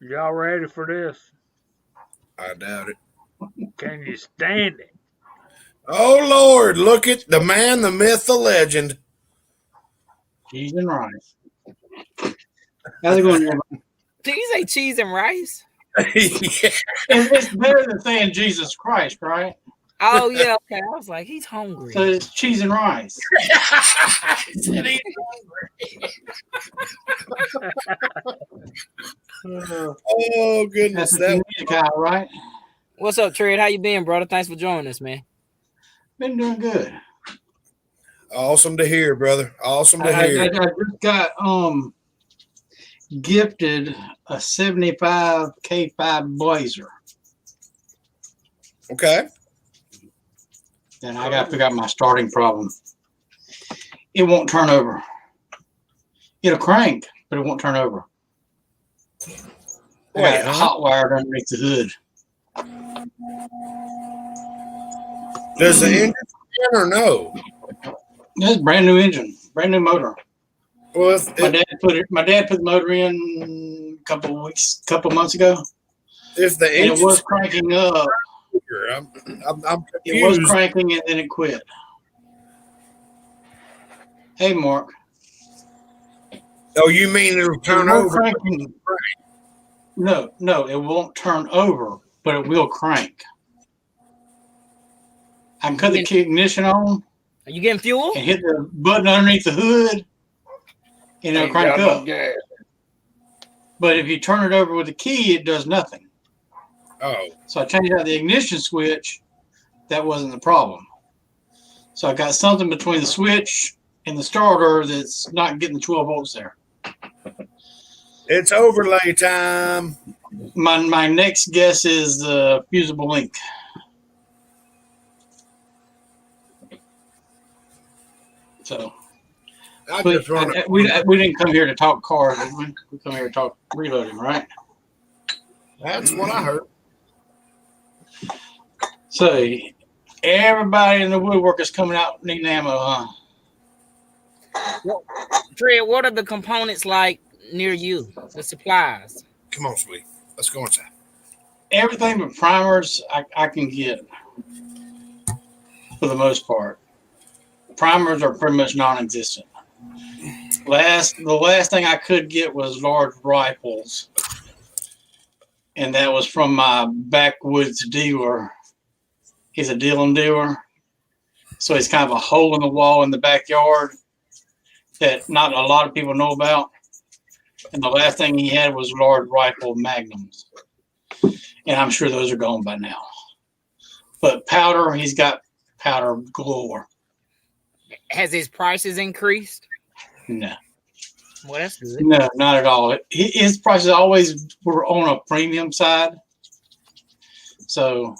Y'all ready for this? I doubt it. Can you stand it? Oh Lord, look at the man, the myth, the legend. Cheese and rice. How's it going, everybody? Did you say cheese and rice? Yeah. It's better than saying Jesus Christ, right? Oh yeah, okay. I was like, he's hungry. So it's cheese and rice. He said he's oh goodness, That's what you need, Kyle, right? What's up, Trey? How you been, brother? Thanks for joining us, man. Been doing good. awesome to hear, brother. Awesome to I hear. just got gifted a 75 K5 Blazer, Okay. and I got to figure out my starting problem. It won't turn over. It'll crank, but it won't turn over. I got it hot wired underneath the hood. Does the engine spin or no? It's a brand new engine, brand new motor. Well, My dad put the motor in a couple months ago, if the and it engine was cranking up. I'm It was confused. cranking and then it quit. Hey, Mark. Oh, you mean it'll turn It won't over? cranking. No, it won't turn over, but it will crank. I can cut the ignition on Are you getting fuel? and hit the button underneath the hood, and it'll Ain't crank got no up. gas. But if you turn it over with the key, it does nothing. Oh, So I changed out the ignition switch. That wasn't the problem. So I got something between the switch and the starter that's not getting the 12 volts there. it's overlay time. My next guess is the fusible link. So I but just run. we didn't come here to talk cars. Did we? We come here to talk reloading, right? That's what I heard. So everybody in the woodwork is coming out needing ammo, huh? Trey, what are the components like near you? The supplies. Come on, sweet. Let's go inside. Everything but primers I can get for the most part. Primers are pretty much non-existent. The last thing I could get was large rifles, and that was from my backwoods dealer. He's a dealing dealer, so he's kind of a hole in the wall in the backyard that not a lot of people know about. And the last thing he had was large rifle magnums, and I'm sure those are gone by now. But powder, he's got powder galore. Has his prices increased? No. Well, that's good. No, not at all. His prices always were on a premium side. So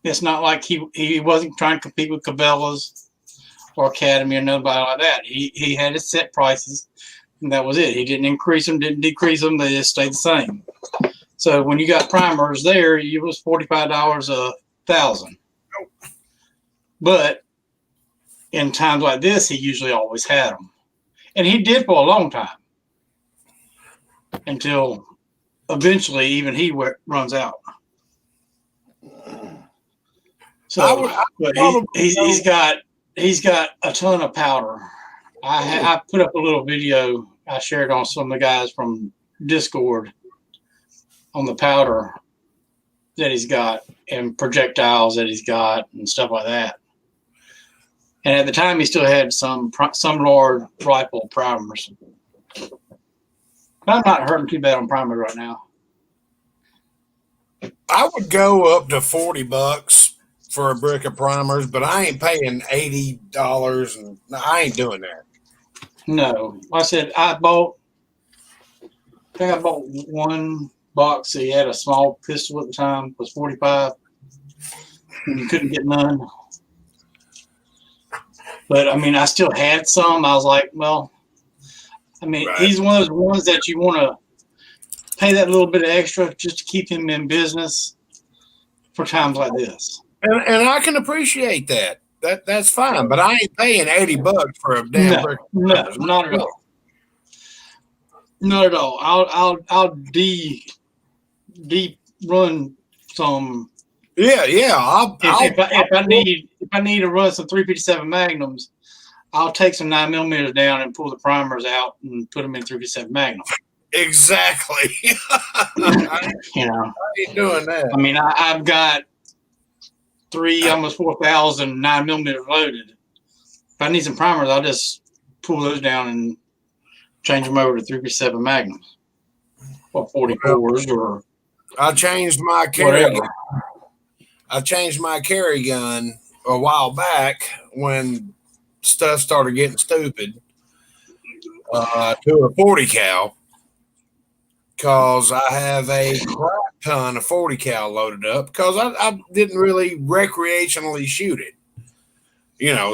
it's not like he wasn't trying to compete with Cabela's or Academy or nobody like that. He had his set prices, and that was it. He didn't increase them, didn't decrease them. They just stayed the same. So when you got primers there, it was $45 a thousand. But in times like this, he usually always had them. And he did for a long time until eventually even he runs out. So, but he's got a ton of powder. I put up a little video I shared on some of the guys from Discord on the powder, that he's got and projectiles that he's got and stuff like that. And at the time, he still had some large rifle primers. But I'm not hurting too bad on primers right now. I would go up to $40 for a brick of primers, but I ain't paying $80, and I ain't doing that. No, like I said, I think I bought one box. He had a small pistol at the time. It was 45, and you couldn't get none. But I mean, I still had some. I was like, well, I mean, Right. he's one of those ones that you want to pay that little bit of extra just to keep him in business for times like this. And I can appreciate that. That's fine, but I ain't paying $80 for a damn brick. No, not at all. Not at all. I'll run some. Yeah. If I need to run some 357 Magnums, I'll take some 9mm down and pull the primers out and put them in 357 Magnum. Exactly. I ain't doing that. I mean, I've got almost 4,000 9mm loaded. If I need some primers, I'll just pull those down and change them over to 357 Magnums or 44s or I changed my carry. whatever. I changed my carry gun a while back when stuff started getting stupid to a 40 cal because I have a crap ton of 40 cal loaded up because I didn't really recreationally shoot it,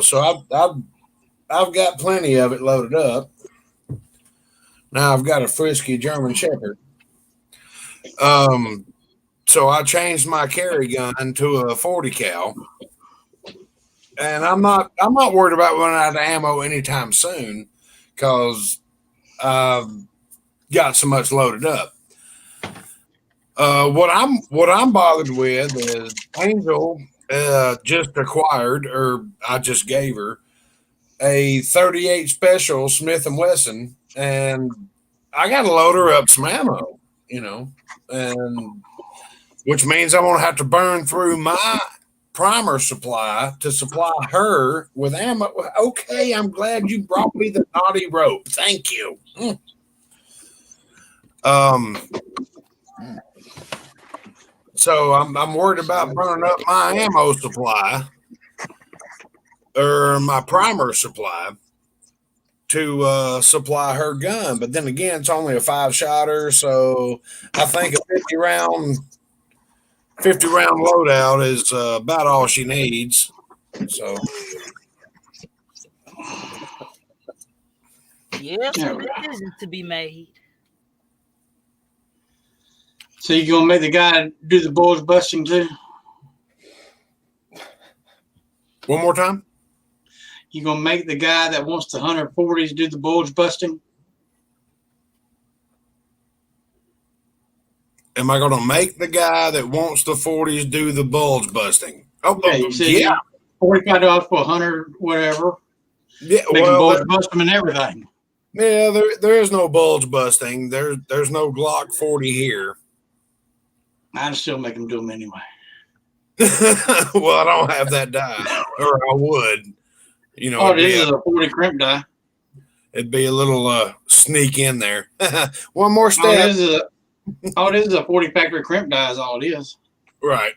so I've got plenty of it loaded up. Now I've got a frisky German Shepherd. So I changed my carry gun to a 40 cal, and I'm not worried about running out of ammo anytime soon because I've got so much loaded up. What I'm bothered with is Angel just acquired, or I just gave her a 38 special Smith & Wesson, and I got to load her up some ammo, and which means I'm going to have to burn through my primer supply to supply her with ammo. Okay, I'm glad you brought me the naughty rope. Thank you. So I'm worried about burning up my ammo supply or my primer supply to supply her gun. But then again, it's only a 5-shotter, so I think a 50 round loadout is about all she needs. So Yes, decisions to be made. So you gonna make the guy do the bulge busting too? one more time. You gonna make the guy that wants the 140s do the bulge busting? Am I going to make the guy that wants the 40s do the bulge busting? Oh, Yeah, you said yeah. $45 for 100, whatever. Yeah, They can well, bulge bust them and everything. yeah, there is no bulge busting. There's no Glock 40 here. I'd still make them do them anyway. Well, I don't have that die, or I would. Oh, this is a 40 crimp die. It'd be a little sneak in there. One more step. Oh, this is a 40 factory crimp die is all it is. Right.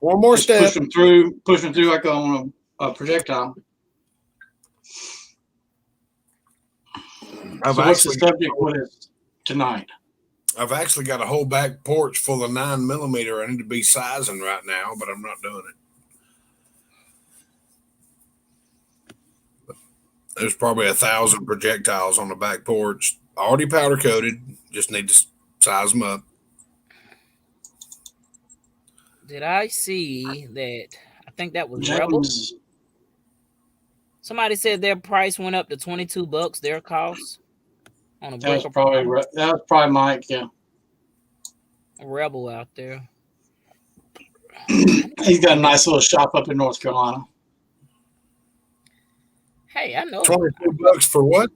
One more Just step. push them through like on a projectile. So what's the subject with it tonight? I've actually got a whole back porch full of 9mm. I need to be sizing right now, but I'm not doing it. There's probably 1,000 projectiles on the back porch, already powder coated. Just need to size them up. Did I see that? I think that was Rebel. Somebody said their price went up to $22. Their cost on a that was probably Mike. Yeah, Rebel out there. He's got a nice little shop up in North Carolina. Hey, I know. $22 for what?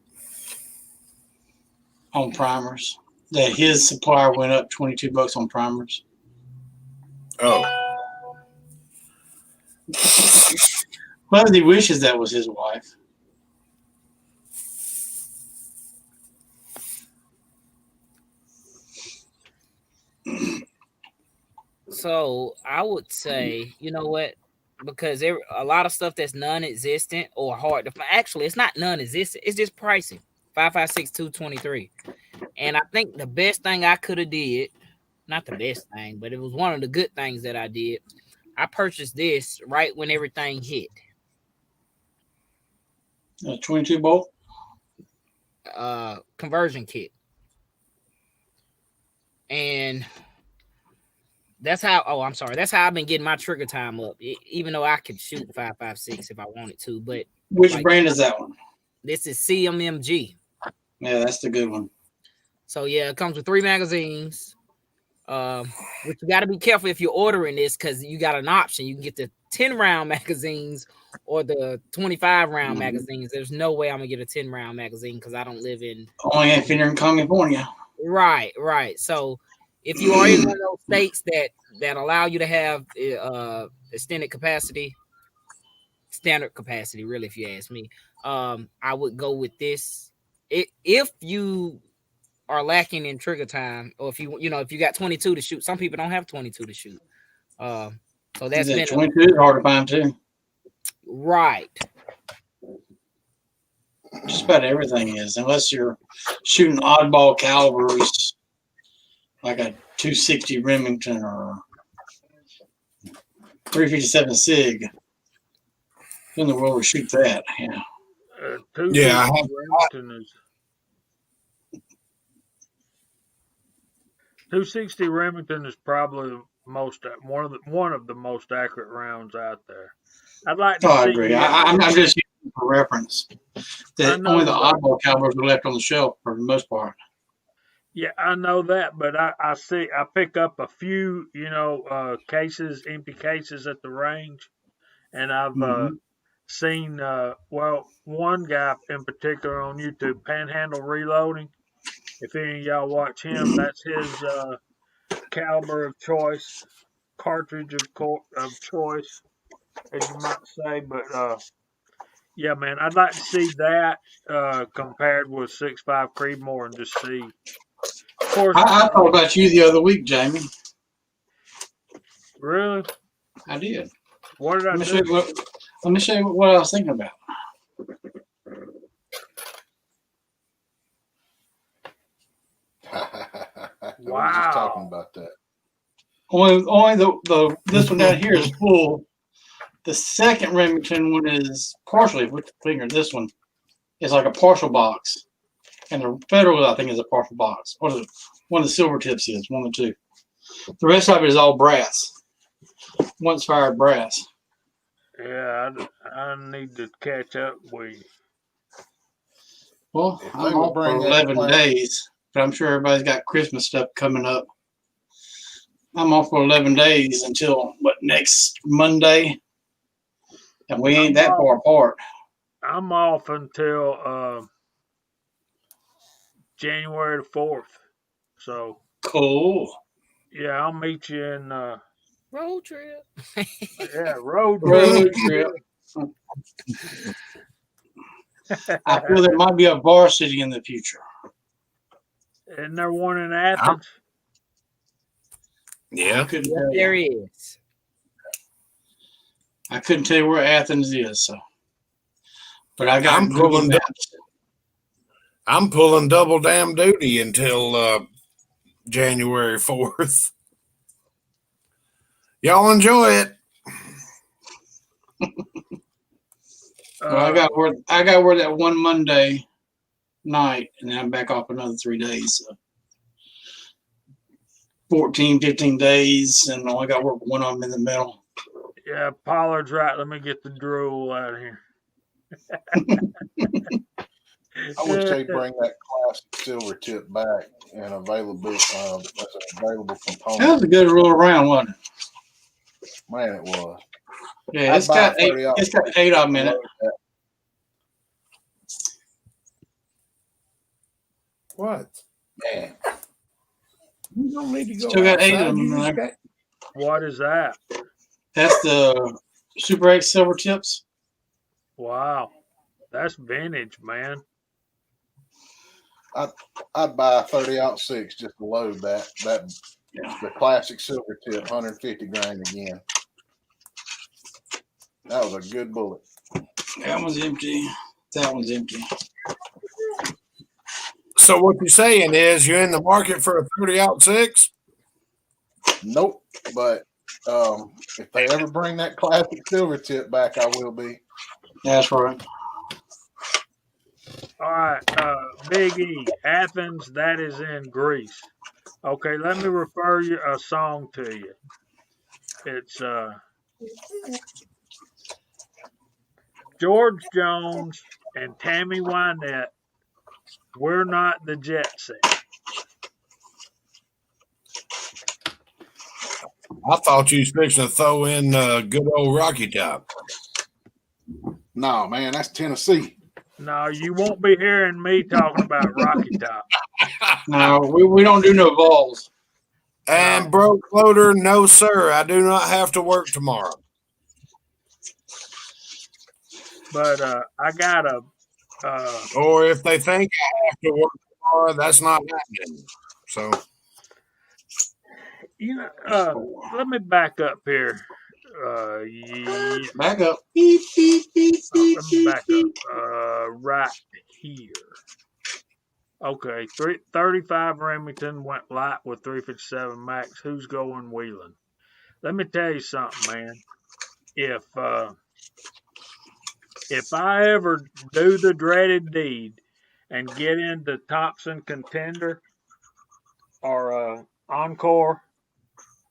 On primers. That his supplier went up $22 on primers. Oh, Fuzzy wishes that was his wife. So I would say, you know what? Because a lot of stuff that's non-existent or hard to find. Actually, it's not non-existent. It's just pricing. 556-223. And I think the best thing I could have did, not the best thing, but it was one of the good things that I did. I purchased this right when everything hit. A 22 bolt. Conversion kit. And that's how. Oh, I'm sorry. That's how I've been getting my trigger time up. Even though I could shoot 556 if I wanted to, but Which brand is that one? This is CMMG. Yeah, that's the good one. So yeah, it comes with 3 magazines. Which you got to be careful if you're ordering this because you got an option. You can get the 10-round magazines or the 25-round magazines. There's no way I'm gonna get a 10-round magazine because I don't live in. Only if you're in California. Right. So if you are in one of those states that allow you to have extended capacity, standard capacity, really, if you ask me, I would go with this. If you are lacking in trigger time, or if you got 22 to shoot, some people don't have 22 to shoot. So that's been 22 is hard to find too. Right. Just about everything is, unless you're shooting oddball calibers like a 260 Remington or 357 Sig. Who in the world would shoot that? Yeah. 260 Remington is 260 Remington is probably one of the most accurate rounds out there. I'd like to see. I agree. I'm just using for reference that only the oddball calibers are left on the shelf for the most part. Yeah, I know that, but I pick up a few, cases, empty cases at the range, and I've seen one guy in particular on YouTube, Panhandle Reloading. If any of y'all watch him, that's his caliber of choice, cartridge of choice, as you might say. But yeah, man, I'd like to see that compared with 6.5 Creedmoor and just see. Of course, I thought about you the other week, Jamie. Really? I did. What did I do? Let me show you what I was thinking about. Wow. We were just talking about that. Only this one down here is full. The second Remington one is partially with the finger. This one is like a partial box. And the Federal, I think, is a partial box. One of the silver tips is, one of the two. The rest of it is all brass. Once fired brass. Yeah, I need to catch up with you. Well, I'm off for 11 days, but I'm sure everybody's got Christmas stuff coming up. I'm off for 11 days until, next Monday? And we ain't that far apart. I'm off until January the 4th. So cool. Yeah, I'll meet you in road trip. Yeah, road trip. I feel there might be a varsity in the future. Isn't there one in Athens? Yeah, there is. I couldn't tell you where Athens is, so. But I got Google Maps. I'm pulling double damn duty until January 4th. Y'all enjoy it. Well, I got word that one Monday night, and then I'm back off another 3 days. So 14, 15 days, and I only got work one of them in the middle. Yeah, Pollard's right. Let me get the drool out of here. I wish they'd bring that classic silver tip back and available as an available component. That was a good roll around, wasn't it? Man, it was. Yeah, it's got 8 of them in it. What? Man. You don't need to go. Still got 8 of them in there. What is that? That's the Super 8 silver tips. Wow. That's vintage, man. I'd buy a 30-06 just to load that. Yeah. The classic silver tip, 150 grain again. That was a good bullet. That one's empty. That one's empty. So what you're saying is you're in the market for a 30-06? Nope. But if they ever bring that classic silver tip back, I will be. That's right. All right, Big E, Athens, that is in Greece. Okay, let me refer you a song to you. It's George Jones and Tammy Wynette, We're Not the Jet Set. I thought you was fixing to throw in good old Rocky Top. No, man, that's Tennessee. No, you won't be hearing me talking about Rocky Top. No, we don't do no balls. And broke loader, no sir. I do not have to work tomorrow. But I got a Or if they think I have to work tomorrow, that's not happening. So let me back up here. Yeah, Back up. Beep, beep, beep, beep, let me beep, back beep. up. Right here. Okay, 35 Remington went light with 357 max. Who's going wheeling? Let me tell you something, man. If I ever do the dreaded deed and get into Thompson Contender or Encore,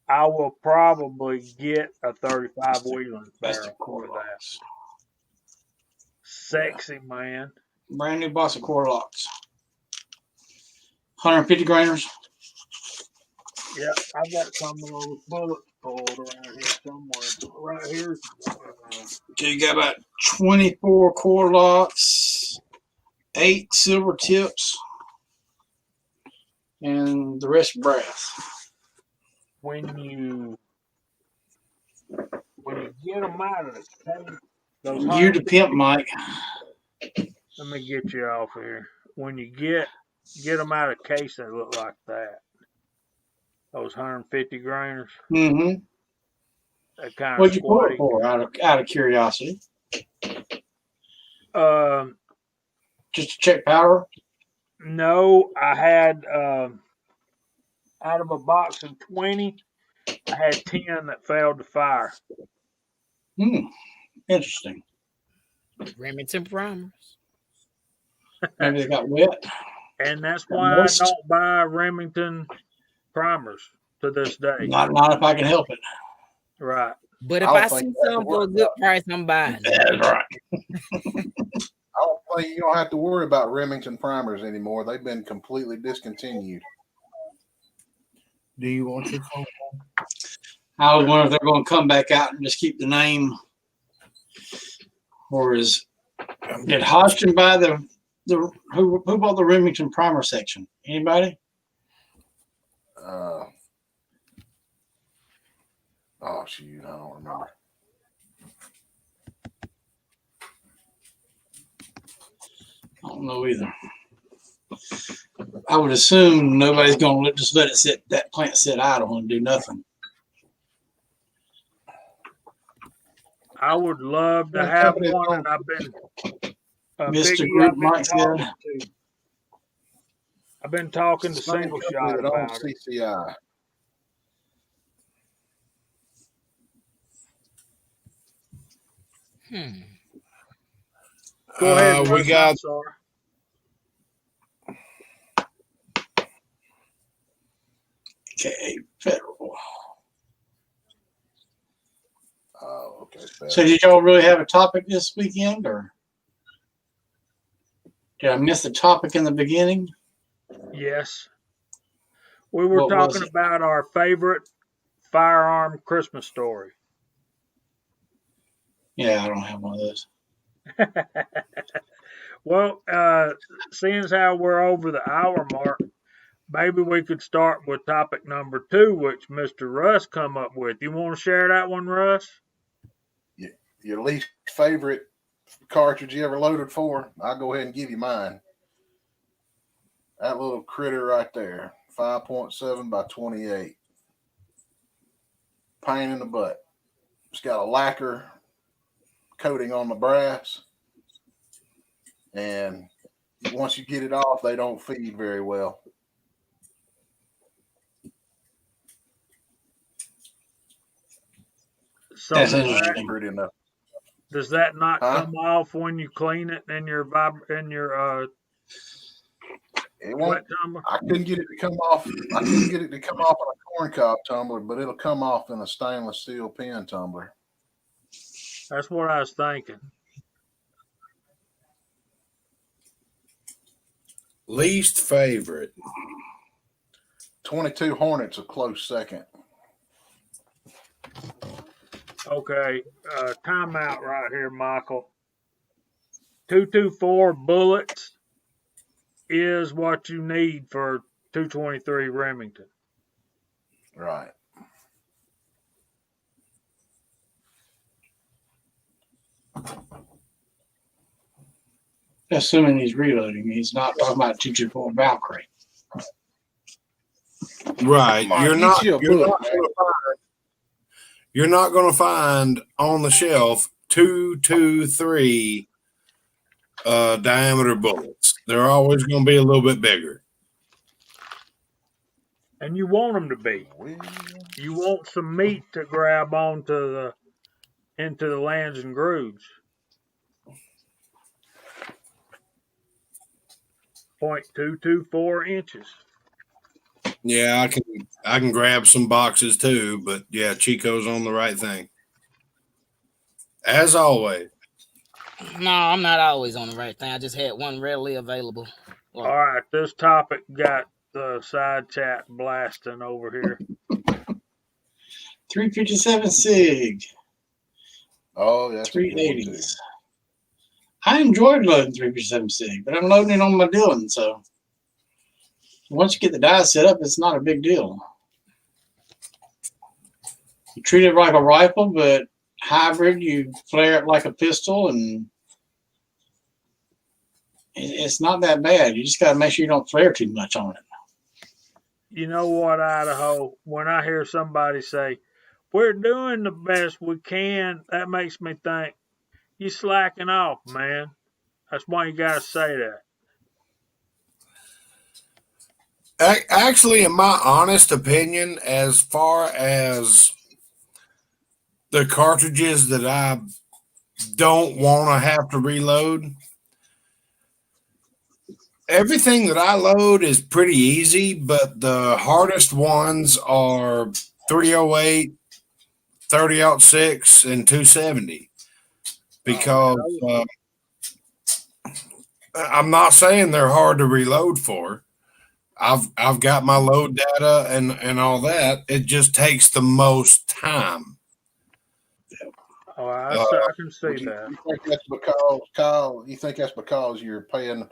I will probably get a 35 wheeling That's the barrel core for that. locks. Sexy, man. Brand new box of core locks. 150 grainers. Yep, I got some of those bullets pulled around here somewhere. Right here. Okay, you got about 24 core locks, 8 silver tips, and the rest brass. When you get them out of the case, those You the 150 pimp, Mike. Let me get you off here. When you get them out of case, they look like that. Those 150 grainers. Mm-hmm. That kind of What'd you pull squatty. it for? Out of curiosity. Just to check power. No, I had out of a box of 20, I had 10 that failed to fire. Interesting. Remington primers. Maybe they got wet. And that's why I don't buy Remington primers to this day. Not if I can help it. Right. But if I see something for a good price, I'm buying it. That's right. I don't think you don't have to worry about Remington primers anymore. They've been completely discontinued. do you want your phone? I was wondering if they're going to come back out and just keep the name. Or did Hodgson buy who bought the Remington primer section? Anybody? Oh shoot, I don't remember. I don't know either. I would assume nobody's going to just let it sit. That plant sit idle and do nothing. I would love to have one, and I've been Mr. Group Mike said. I've been talking to Single Shot about it. CCI. Go ahead. We got Okay, federal. Oh, okay. So did y'all really have a topic this weekend, or did I miss the topic in the beginning? Yes. We were What was talking it? about our favorite firearm Christmas story. Yeah, I don't have one of those. Well, seeing as how we're over the hour mark, maybe we could start with topic number 2, which Mr. Russ come up with. You want to share that one, Russ? Your least favorite cartridge you ever loaded for? I'll go ahead and give you mine. That little critter right there, 5.7 by 28. Pain in the butt. It's got a lacquer coating on the brass, and once you get it off, they don't feed very well. So That's does interesting. Pretty enough. that not Huh? come off when you clean it in your It wet won't. tumbler? I couldn't get it to come off. I couldn't get it to come off in a corncob tumbler, but it'll come off in a stainless steel pen tumbler. That's what I was thinking. Least favorite. 22 Hornet's a close second. Okay, timeout right here, Michael. 224 bullets is what you need for 223 Remington. Right. Assuming he's reloading, he's not talking about 224 Valkyrie. Right. Come on, You're get not. you a You're book, not man. going to find. You're not going to find on the shelf 223 diameter bullets. They're always going to be a little bit bigger. And you want them to be. You want some meat to grab onto into the lands and grooves. 0.224 inches. Yeah, I can grab some boxes too, but yeah, Chico's on the right thing. As always. No, I'm not always on the right thing. I just had one readily available. All right, this topic got the side chat blasting over here. 357 SIG, Oh, that's 380s. I enjoyed loading 357 SIG, but I'm loading it on my Dillon, so once you get the die set up, it's not a big deal. You treat it like a rifle, but hybrid, you flare it like a pistol, and it's not that bad. You just got to make sure you don't flare too much on it. You know what, Idaho? When I hear somebody say, "We're doing the best we can," that makes me think, you slacking off, man. That's why you gotta say that. Actually, in my honest opinion, as far as the cartridges that I don't want to have to reload, everything that I load is pretty easy, but the hardest ones are 308, 30-06, and 270. Because I'm not saying they're hard to reload for. I've got my load data and all that. It just takes the most time. Oh, I can see that. You think that's because, Kyle? You think that's because you're paying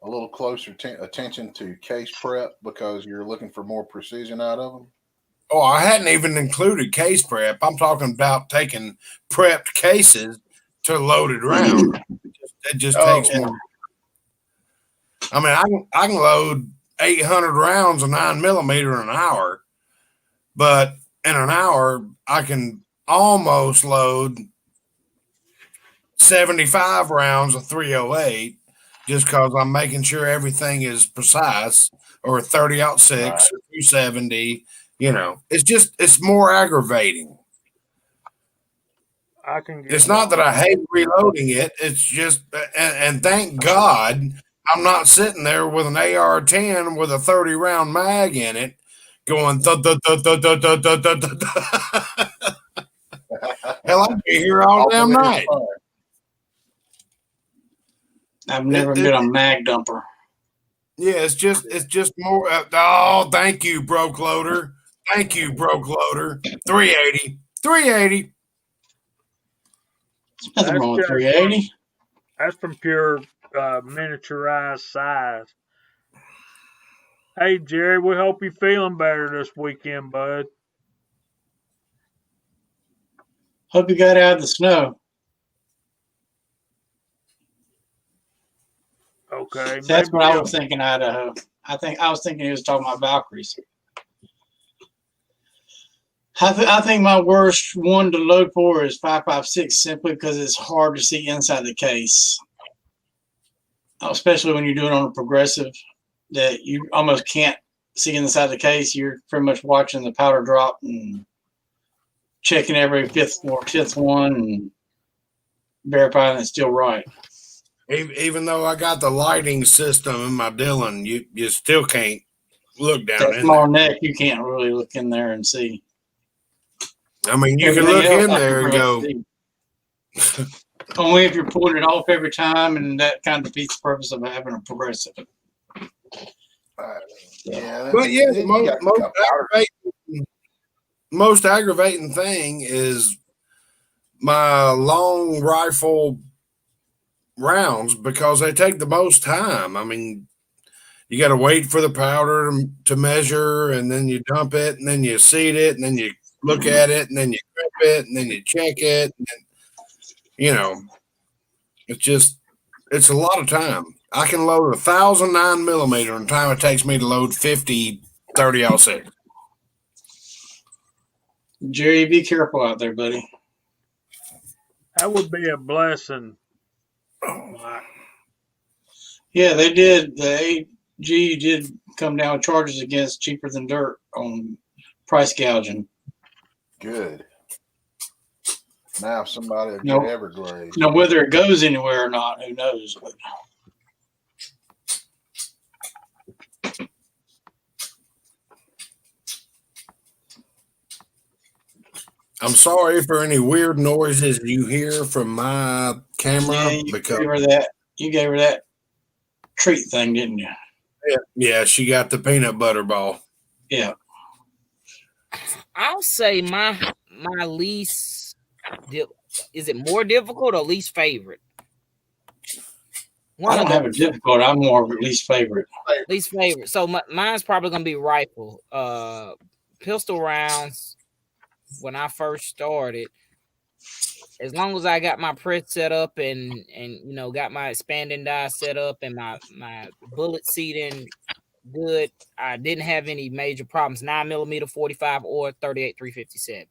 a little closer attention to case prep because you're looking for more precision out of them? Oh, I hadn't even included case prep. I'm talking about taking prepped cases to loaded rounds. It just takes more. I mean, I can load 800 rounds of 9mm in an hour, but in an hour I can almost load 75 rounds of 308 just because I'm making sure everything is precise, or 30-06 Right. or 270. You know, it's more aggravating. I can. It's not that I hate reloading it. It's just, and thank God I'm not sitting there with an AR-10 with a 30-round mag in it, going Hell, I'd be here all damn night. I've never been a mag dumper. Yeah, it's just more. Oh, thank you, broke loader. Thank you, broke loader. 380. There's nothing wrong with 380. That's from pure miniaturized size. Hey, Jerry, we hope you're feeling better this weekend, bud. Hope you got out of the snow. Okay, So that's maybe what I was thinking, Idaho. I was thinking he was talking about Valkyries. I think my worst one to load for is 5.56 simply because it's hard to see inside the case, especially when you're doing on a progressive that you almost can't see inside the case. You're pretty much watching the powder drop and checking every fifth or 10th one and verifying it's still right. Even though I got the lighting system in my Dillon, you still can't look down That in small there. neck, you can't really look in there and see. I mean, you can Everything look else in I there can and really go. see. Only if you're pulling it off every time, and that kind of defeats the purpose of having a progressive. Yeah, But yeah, you got most aggravating thing is my long rifle rounds because they take the most time. I mean, you got to wait for the powder to measure, and then you dump it, and then you seed it, and then you look at it, and then you grip it, and then you check it. And then, it's a lot of time. I can load 1,000 9mm in the time it takes me to load 50 30-06. Jerry, be careful out there, buddy. that would be a blessing. Yeah, they did. The AG did come down with charges against Cheaper Than Dirt on price gouging. Good. Now somebody will get No. Everglades. Now, whether it goes anywhere or not, who knows? But I'm sorry for any weird noises you hear from my camera. yeah, you gave her that treat thing, didn't you? Yeah, she got the peanut butter ball. Yeah. I'll say my least. Is it more difficult or least favorite? I don't have a difficult. I'm more of a least favorite. Least favorite. So mine's probably gonna be rifle. Pistol rounds. When I first started, as long as I got my press set up and got my expanding die set up and my bullet seating good, I didn't have any major problems. 9mm 45 or 38 357.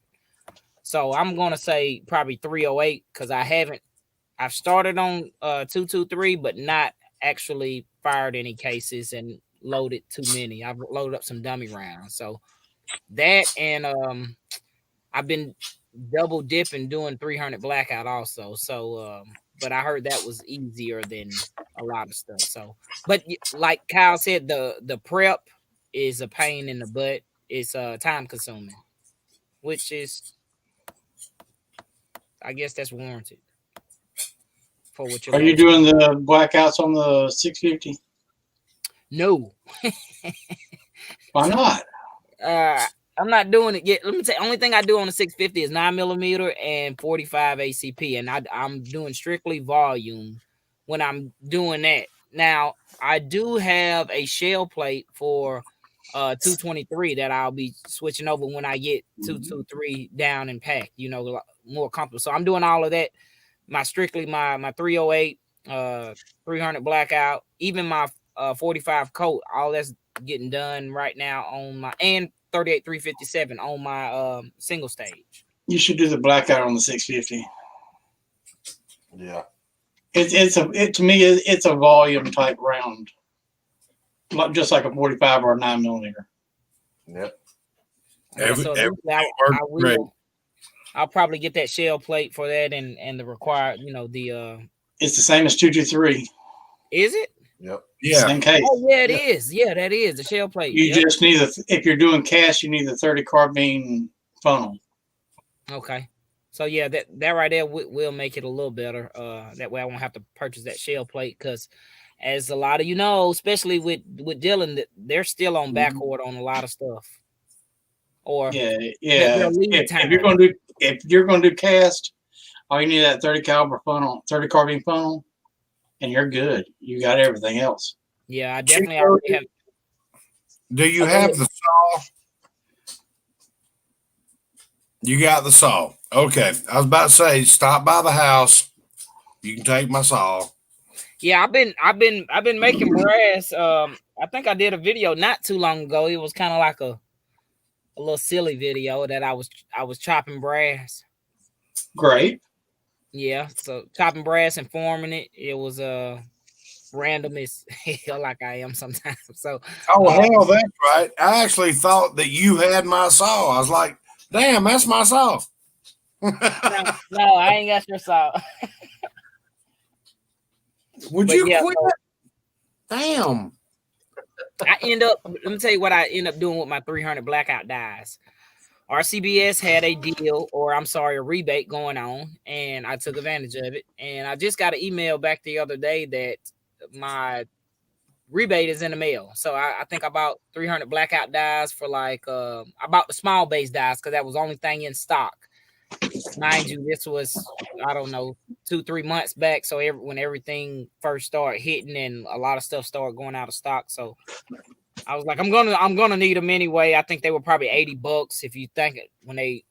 So I'm gonna say probably 308 because I've started on 223, but not actually fired any cases and loaded too many. I've loaded up some dummy rounds. So that and I've been double dipping doing 300 blackout also. So but I heard that was easier than a lot of stuff. So but like Kyle said, the prep is a pain in the butt. It's time consuming, which is, I guess that's warranted for what you're Are you loading. doing the blackouts on the 650? No. Why not? I'm not doing it yet. Let me tell you, only thing I do on the 650 is 9mm and 45 ACP, and I'm doing strictly volume when I'm doing that. Now I do have a shell plate for 223 that I'll be switching over when I get 223 down and packed, more comfortable. So I'm doing all of that. My 308, 300 blackout, even my 45 coat, all that's getting done right now on my and 38 357 on my single stage. You should do the blackout on the 650. Yeah. To me it's a volume type round, just like a 45 or a 9mm. Yep. I'll probably get that shell plate for that and the required, It's the same as 223. Is it? Yep. Yeah. Same case. Oh yeah, it is. Yeah, that is the shell plate. You just need if you're doing cast, you need the 30 carbine funnel. Okay. So yeah, that right there will make it a little better. That way I won't have to purchase that shell plate because, as a lot of especially with Dylan, they're still on back order on a lot of stuff. Or if you're gonna do cast, all you need that 30 caliber funnel, 30 carbine funnel, and you're good. You got everything else. Yeah, I definitely already have. Do you Oh, go have ahead. the saw? You got the saw. Okay. I was about to say, stop by the house. You can take my saw. Yeah, I've been making brass. I think I did a video not too long ago. It was kind of like a little silly video that I was chopping brass. Great. Yeah, so chopping brass and forming it. It was random as hell, like I am sometimes. So Oh, uh, hell, that's right. I actually thought that you had my saw. I was like, damn, that's my saw. no, I ain't got your saw. Would But you yeah, quit? so Damn. I end up. Let me tell you what I end up doing with my 300 blackout dies. RCBS had a deal, or I'm sorry, a rebate going on, and I took advantage of it. And I just got an email back the other day that my rebate is in the mail. So I think I bought 300 blackout dies for like I bought the small base dies because that was the only thing in stock. Mind you, this was I don't know 2-3 months back. So when everything first started hitting and a lot of stuff started going out of stock, so I was like, I'm gonna need them anyway. I think they were probably $80 if you think it when they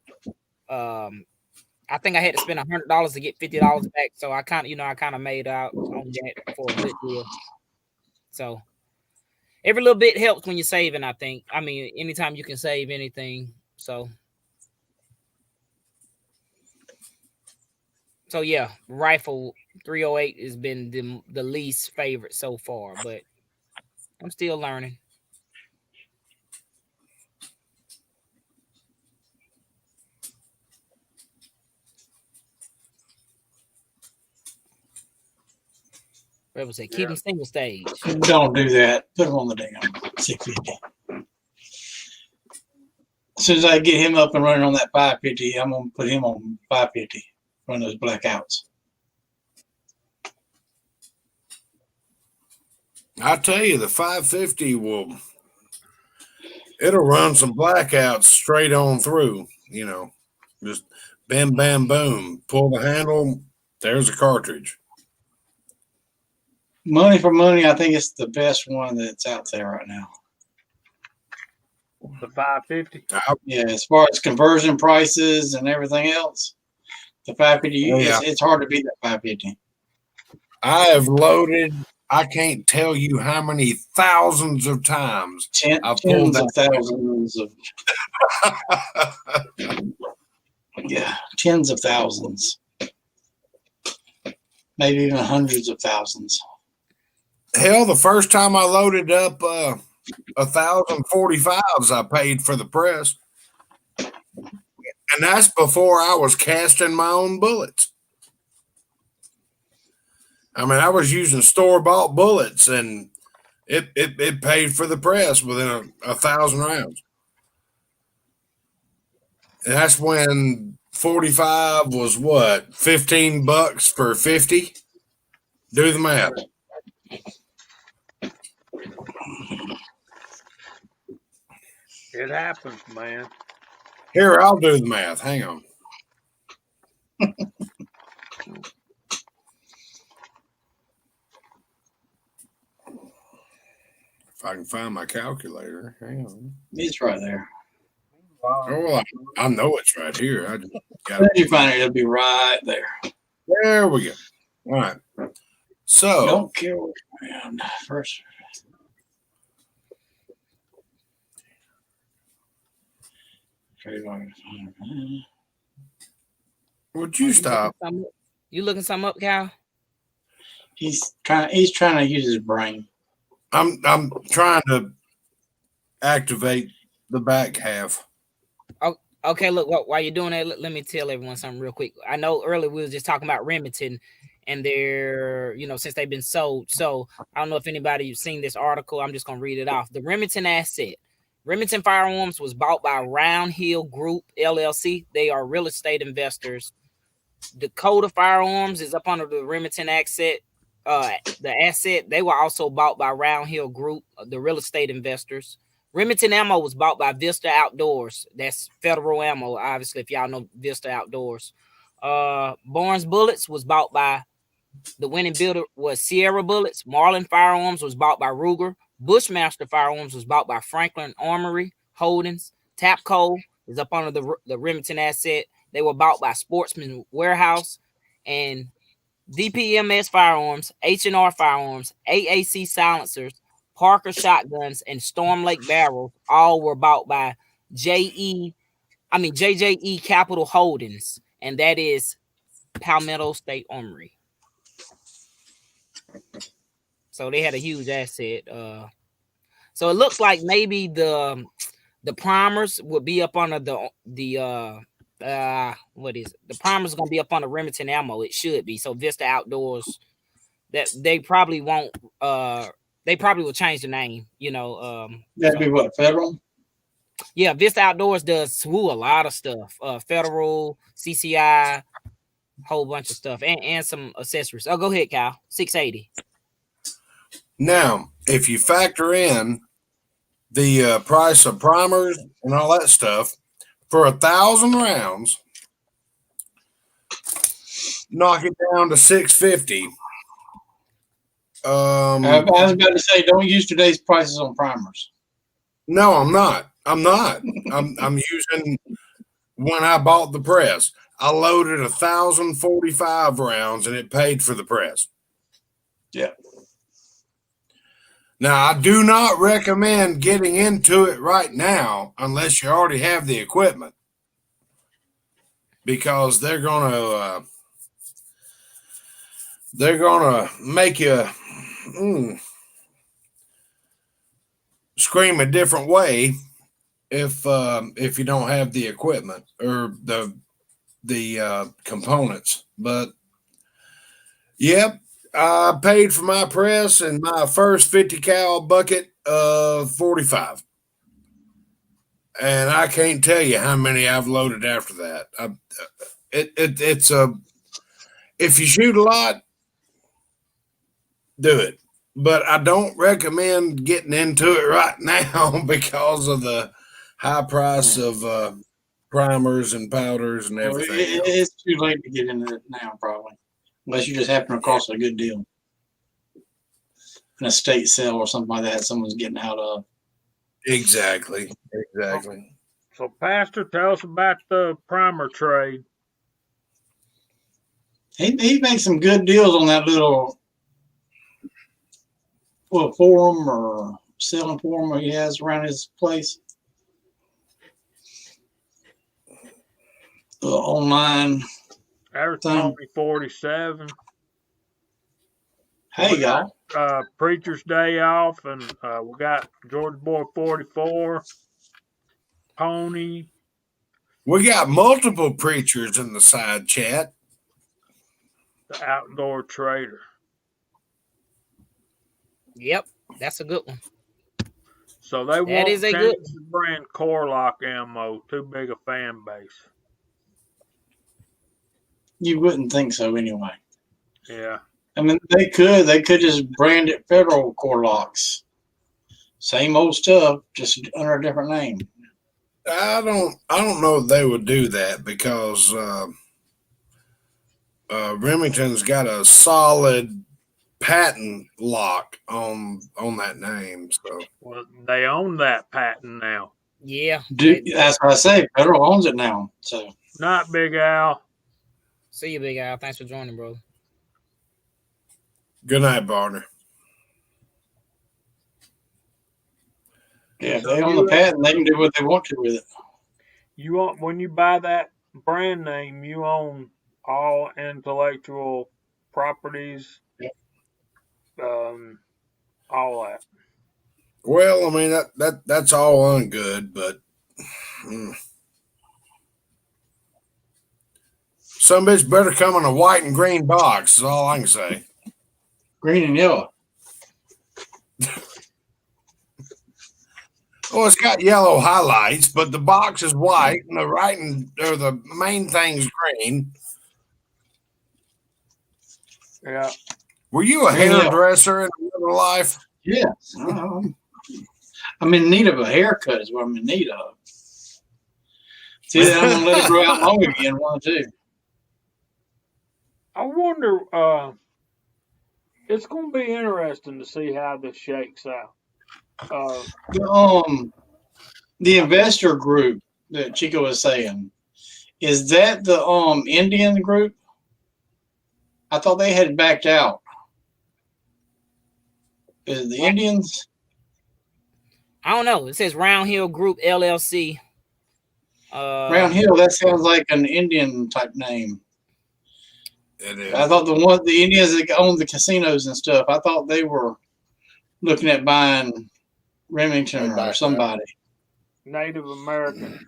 I think I had to spend $100 to get $50 back. So I kind of made out on that for a good deal. So every little bit helps when you're saving, I think. I mean, anytime you can save anything. So yeah, rifle 308 has been the least favorite so far, but I'm still learning. Rebel say, keep them single stage. Don't do that. Put him on the damn 650. As soon as I get him up and running on that 550, I'm gonna put him on 550. Run those blackouts. I tell you, the 550 it'll run some blackouts straight on through, just bam, bam, boom, pull the handle, there's a cartridge. Money for money, I think it's the best one that's out there right now. The 550. Yeah, as far as conversion prices and everything else, the 550, it's hard to beat that 550. I have loaded, I can't tell you how many thousands of times I've pulled Tens of thousands of yeah, tens of thousands, maybe even hundreds of thousands. Hell, the first time I loaded up 1,045s, I paid for the press, and that's before I was casting my own bullets. I mean, I was using store-bought bullets, and it paid for the press within 1,000 rounds. And that's when 45 was what, $15 for 50? Do the math. It happens, man. Here, I'll do the math. Hang on. If I can find my calculator. Hang on. It's right there. Oh, well, I know it's right here. I just got When you find it, it'll be right there. There we go. All right. So don't care which round first. Would you stop? You looking something up, Cal? He's trying to use his brain. I'm trying to activate the back half. Okay, look, while you're doing that, let me tell everyone something real quick. I know earlier we was just talking about Remington and their, since they've been sold. So I don't know if anybody's seen this article. I'm just going to read it off. The Remington asset. Remington Firearms was bought by Round Hill Group, LLC. They are real estate investors. Dakota Firearms is up under the Remington asset. The asset, they were also bought by Round Hill Group, the real estate investors. Remington Ammo was bought by Vista Outdoors. That's federal ammo, obviously, if y'all know Vista Outdoors. Barnes Bullets was bought by, the winning builder was Sierra Bullets. Marlin Firearms was bought by Ruger. Bushmaster Firearms was bought by Franklin Armory Holdings. Tapco is up under the Remington asset. They were bought by Sportsman Warehouse, and DPMS Firearms, H&R Firearms, AAC Silencers, Parker Shotguns, and Storm Lake Barrels all were bought by JJE Capital Holdings, and that is Palmetto State Armory. So they had a huge asset. So it looks like maybe the primers would be up under the what is it? The primers gonna be up on the Remington ammo. It should be. So Vista Outdoors, that they probably won't. They probably will change the name. That'd be what, Federal? Yeah, Vista Outdoors does a lot of stuff. Federal, CCI, whole bunch of stuff, and some accessories. Oh, go ahead, Kyle. 680. Now, if you factor in the price of primers and all that stuff, for 1,000 rounds, knock it down to $650. I was about to say, don't use today's prices on primers. No, I'm not. I'm using when I bought the press. I loaded 1,045 rounds and it paid for the press. Yeah. Now, I do not recommend getting into it right now unless you already have the equipment, because they're gonna make you scream a different way if you don't have the equipment or the components. But yep. I paid for my press and my first 50 cal bucket of 45. And I can't tell you how many I've loaded after that. It's if you shoot a lot, do it. But I don't recommend getting into it right now because of the high price of primers and powders and everything. It's too late to get into it now, probably. Unless you just happen across a good deal. An estate sale or something like that someone's getting out of. Exactly. So, Pastor, tell us about the primer trade. He makes some good deals on that little forum or selling forum he has around his place. Online. Everything be 47. Hey, y'all. Preacher's Day off, and we got George Boy 44, Pony. We got multiple preachers in the side chat. The Outdoor Trader. Yep, that's a good one. So they won't is a change good the brand Corlock ammo. Too big a fan base. You wouldn't think so anyway. Yeah. I mean, they could just brand it Federal Core Locks. Same old stuff, just under a different name. I don't know if they would do that because Remington's got a solid patent lock on that name. So Well, they own that patent now. Yeah. That's what I say. Federal owns it now. So Not Big Al. See you, Big Al. Thanks for joining, bro. good night, Barner. yeah, they own the patent. They can do what they want to with it. You own, when you buy that brand name, you own all intellectual properties, all that. Well, I mean that's all ungood, but some bitch better come in a white and green box. Is all I can say. Green and yellow. Well, it's got yellow highlights, but the box is white, and the writing or the main thing's green. Yeah. Were you a hairdresser in another life? Yes. I'm in need of a haircut is what I'm in need of. See, I'm going to let it grow out long again, one too. I wonder, it's going to be interesting to see how this shakes out. Uh, The investor group that Chico was saying, is that the Indian group? I thought they had backed out. Is it the Indians? I don't know. It says Round Hill Group LLC. Round Hill, that sounds like an Indian type name. It is. I thought the Indians that own the casinos and stuff, I thought they were looking at buying Remington or somebody. Native American.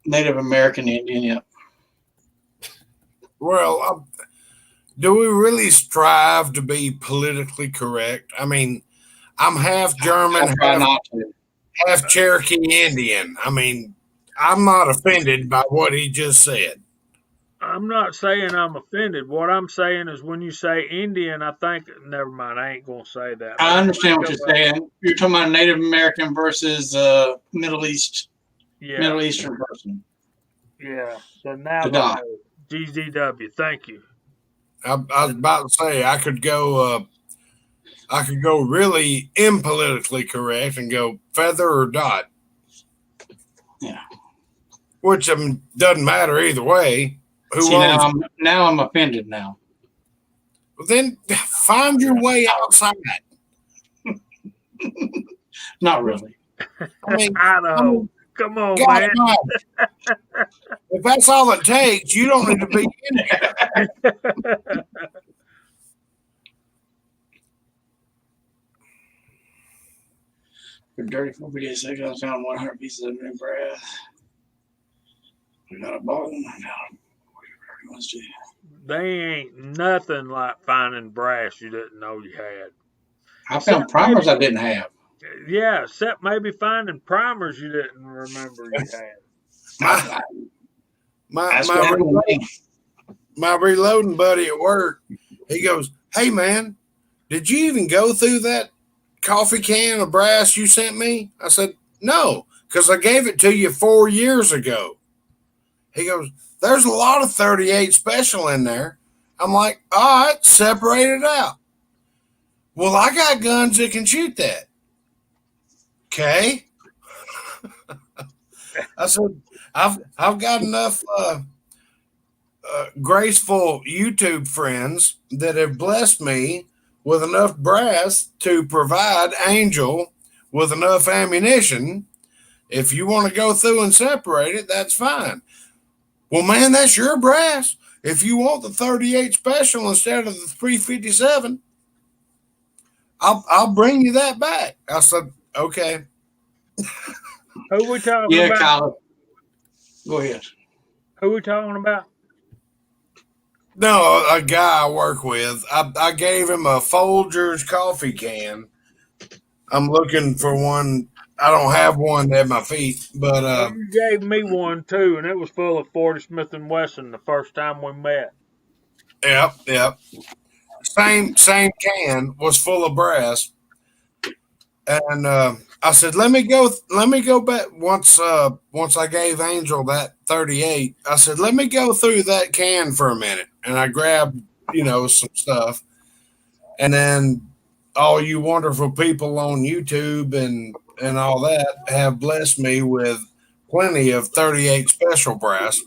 Native American Indian, yeah. Well, do we really strive to be politically correct? I mean, I'm half German, half Cherokee Indian. I mean, I'm not offended by what he just said. I'm not saying I'm offended. What I'm saying is when you say Indian, I think, never mind, I ain't going to say that. I understand what you're saying. You're talking about Native American versus Middle Eastern person. Yeah, the Navajo, GZW. Thank you. I was about to say I could go really impolitically correct and go feather or dot. Yeah. Which doesn't matter either way. Now I'm offended now. Well, then find your way outside. Not really. I mean, Idaho. Come on, God, man. God. If that's all it takes, you don't need to be in there. For dirty 4 videos, I found 100 pieces of new brass. We got a ball. They ain't nothing like finding brass you didn't know you had. I found primers I didn't have. Yeah, except maybe finding primers you didn't remember you had. My reloading buddy at work, he goes, "Hey man, did you even go through that coffee can of brass you sent me?" I said, "No, because I gave it to you 4 years ago." He goes, "There's a lot of 38 special in there." I'm like, "All right, separate it out." Well, I got guns that can shoot that. Okay. I said, I've got enough graceful YouTube friends that have blessed me with enough brass to provide Angel with enough ammunition. If you want to go through and separate it, that's fine. Well, man, that's your brass. If you want the 38 special instead of the 357, I'll bring you that back. I said, okay. Who we talking about? Kyle. Go ahead. Who we talking about? No, a guy I work with. I gave him a Folgers coffee can. I'm looking for one. I don't have one at my feet, but you gave me one too, and it was full of 40 Smith & Wesson the first time we met. Yep. Same can was full of brass, and I said, let me go back once I gave Angel that 38. I said, let me go through that can for a minute, and I grabbed some stuff, and then all you wonderful people on YouTube and all that have blessed me with plenty of 38 special brass.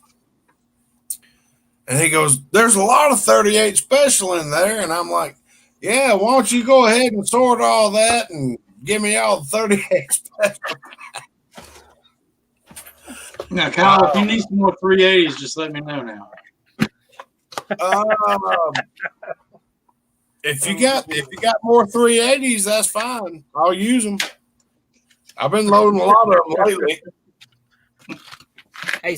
And he goes, "There's a lot of 38 special in there." And I'm like, "Yeah, why don't you go ahead and sort all that and give me all the 38 special." Now, Kyle, if you need some more 380s, just let me know now. If you got more 380s, that's fine. I'll use them. I've been loading a lot of them lately. Hey,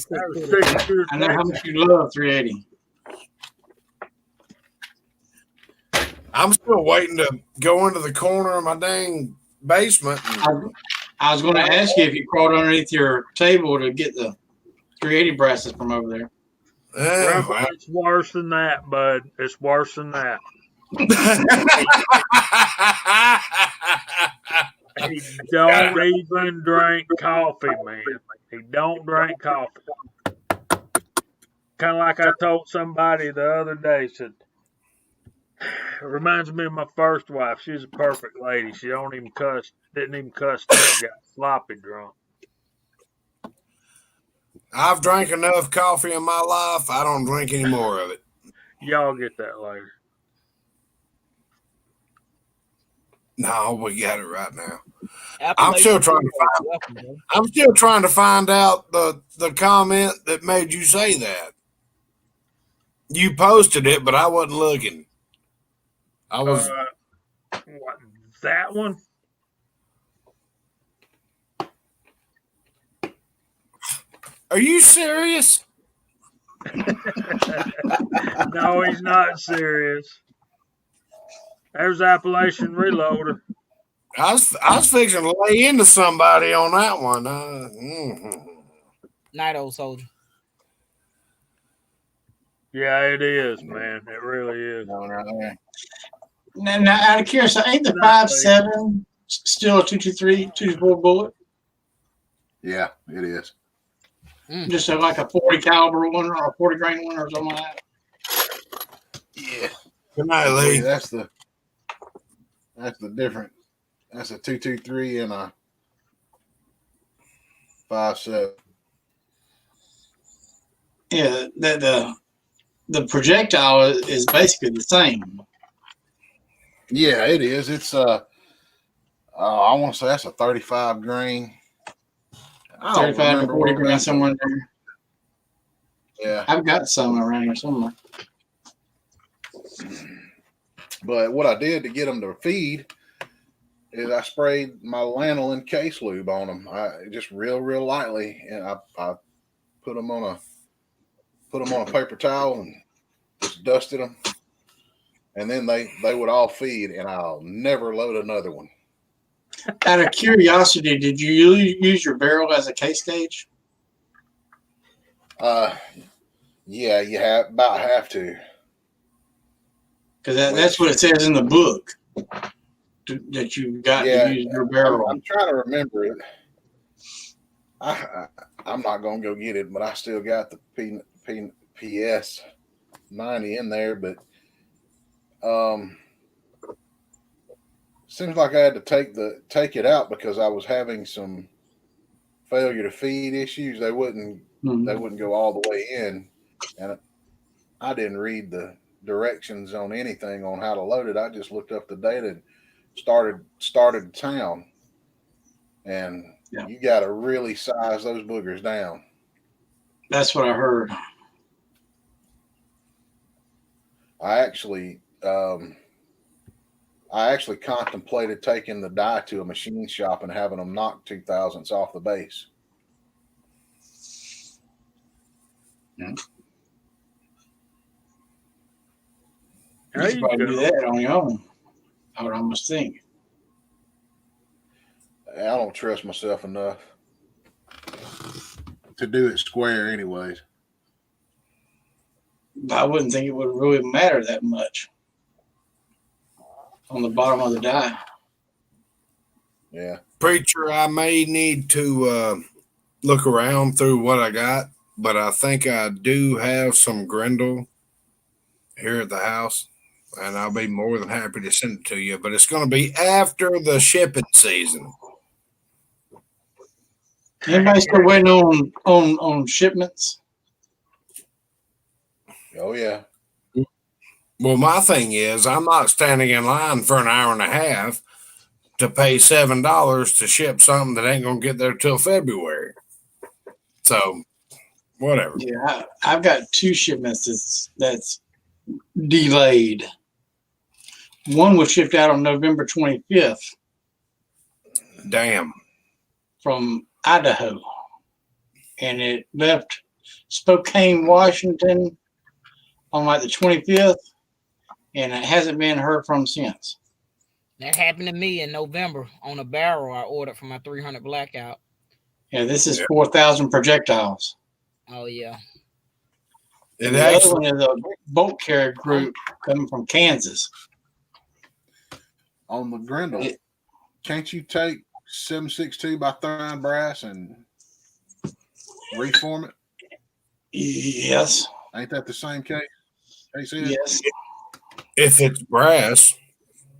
I know how much you love 380. I'm still waiting to go into the corner of my dang basement. I was going to ask you if you crawled underneath your table to get the 380 brasses from over there. It's worse than that, bud. It's worse than that. He don't even drink coffee, man. He don't drink coffee. Kind of like I told somebody the other day, said, It reminds me of my first wife. She's a perfect lady. She don't even cuss. Didn't even cuss. Then got sloppy drunk. I've drank enough coffee in my life. I don't drink any more of it. Y'all get that later. No, we got it right now. I'm Appalachian still trying to Freeway, find. welcome, bro. I'm still trying to find out the comment that made you say that. You posted it, but I wasn't looking. I was. What, that one? Are you serious? No, he's not serious. There's Appalachian Reloader. I was fixing to lay into somebody on that one. Night, old soldier. Yeah, it is, man. It really is. Going right there. Now, out of curiosity, ain't the 5.7 still a 223, 224 bullet? Yeah, it is. Just like a 40 caliber one or a 40 grain one or something like that. Yeah. Good night, Lee. That's the difference. That's a 223 and a 5.7. Yeah, the projectile is basically the same. Yeah, it is. It's I want to say that's a 35 grain. I don't 35 to remember 40 what grain that's. somewhere in there. Yeah, I've got some around here somewhere. but what I did to get them to feed is I sprayed my lanolin case lube on them. I just real lightly, and I put them on a paper towel and just dusted them, and then they would all feed, and I'll never load another one. Out of curiosity, did you use your barrel as a case gauge? Yeah, you have to. Because that's what it says in the book that you got to use your barrel. I'm trying to remember it. I'm not gonna go get it, but I still got the PS 90 in there. But seems like I had to take it out because I was having some failure to feed issues. They wouldn't go all the way in, and I didn't read the directions on anything on how to load it. I just looked up the data and started the town, and you got to really size those boogers down. That's what I heard. I actually contemplated taking the die to a machine shop and having them knock 2,000ths off the base. You There should you probably do go. that on your own, I would almost think. I don't trust myself enough to do it square anyways. I wouldn't think it would really matter that much on the bottom of the die. Yeah. Preacher, I may need to look around through what I got, but I think I do have some Grendel here at the house, and I'll be more than happy to send it to you. But it's going to be after the shipping season. Anybody still waiting on shipments? Oh yeah. Well, my thing is, I'm not standing in line for an hour and a half to pay $7 to ship something that ain't going to get there till February. So, whatever. Yeah, I've got 2 shipments that's delayed. One was shipped out on November 25th Damn. from Idaho, and it left Spokane, Washington on like the 25th, and it hasn't been heard from since. That happened to me in November on a barrel I ordered for my 300 blackout. Yeah, this is 4,000 projectiles. Oh yeah. And the other one is a boat carrier group coming from Kansas. On the Grendel, can't you take 7.62 by 39 brass and reform it? Yes. Ain't that the same case? Yes. If it's brass.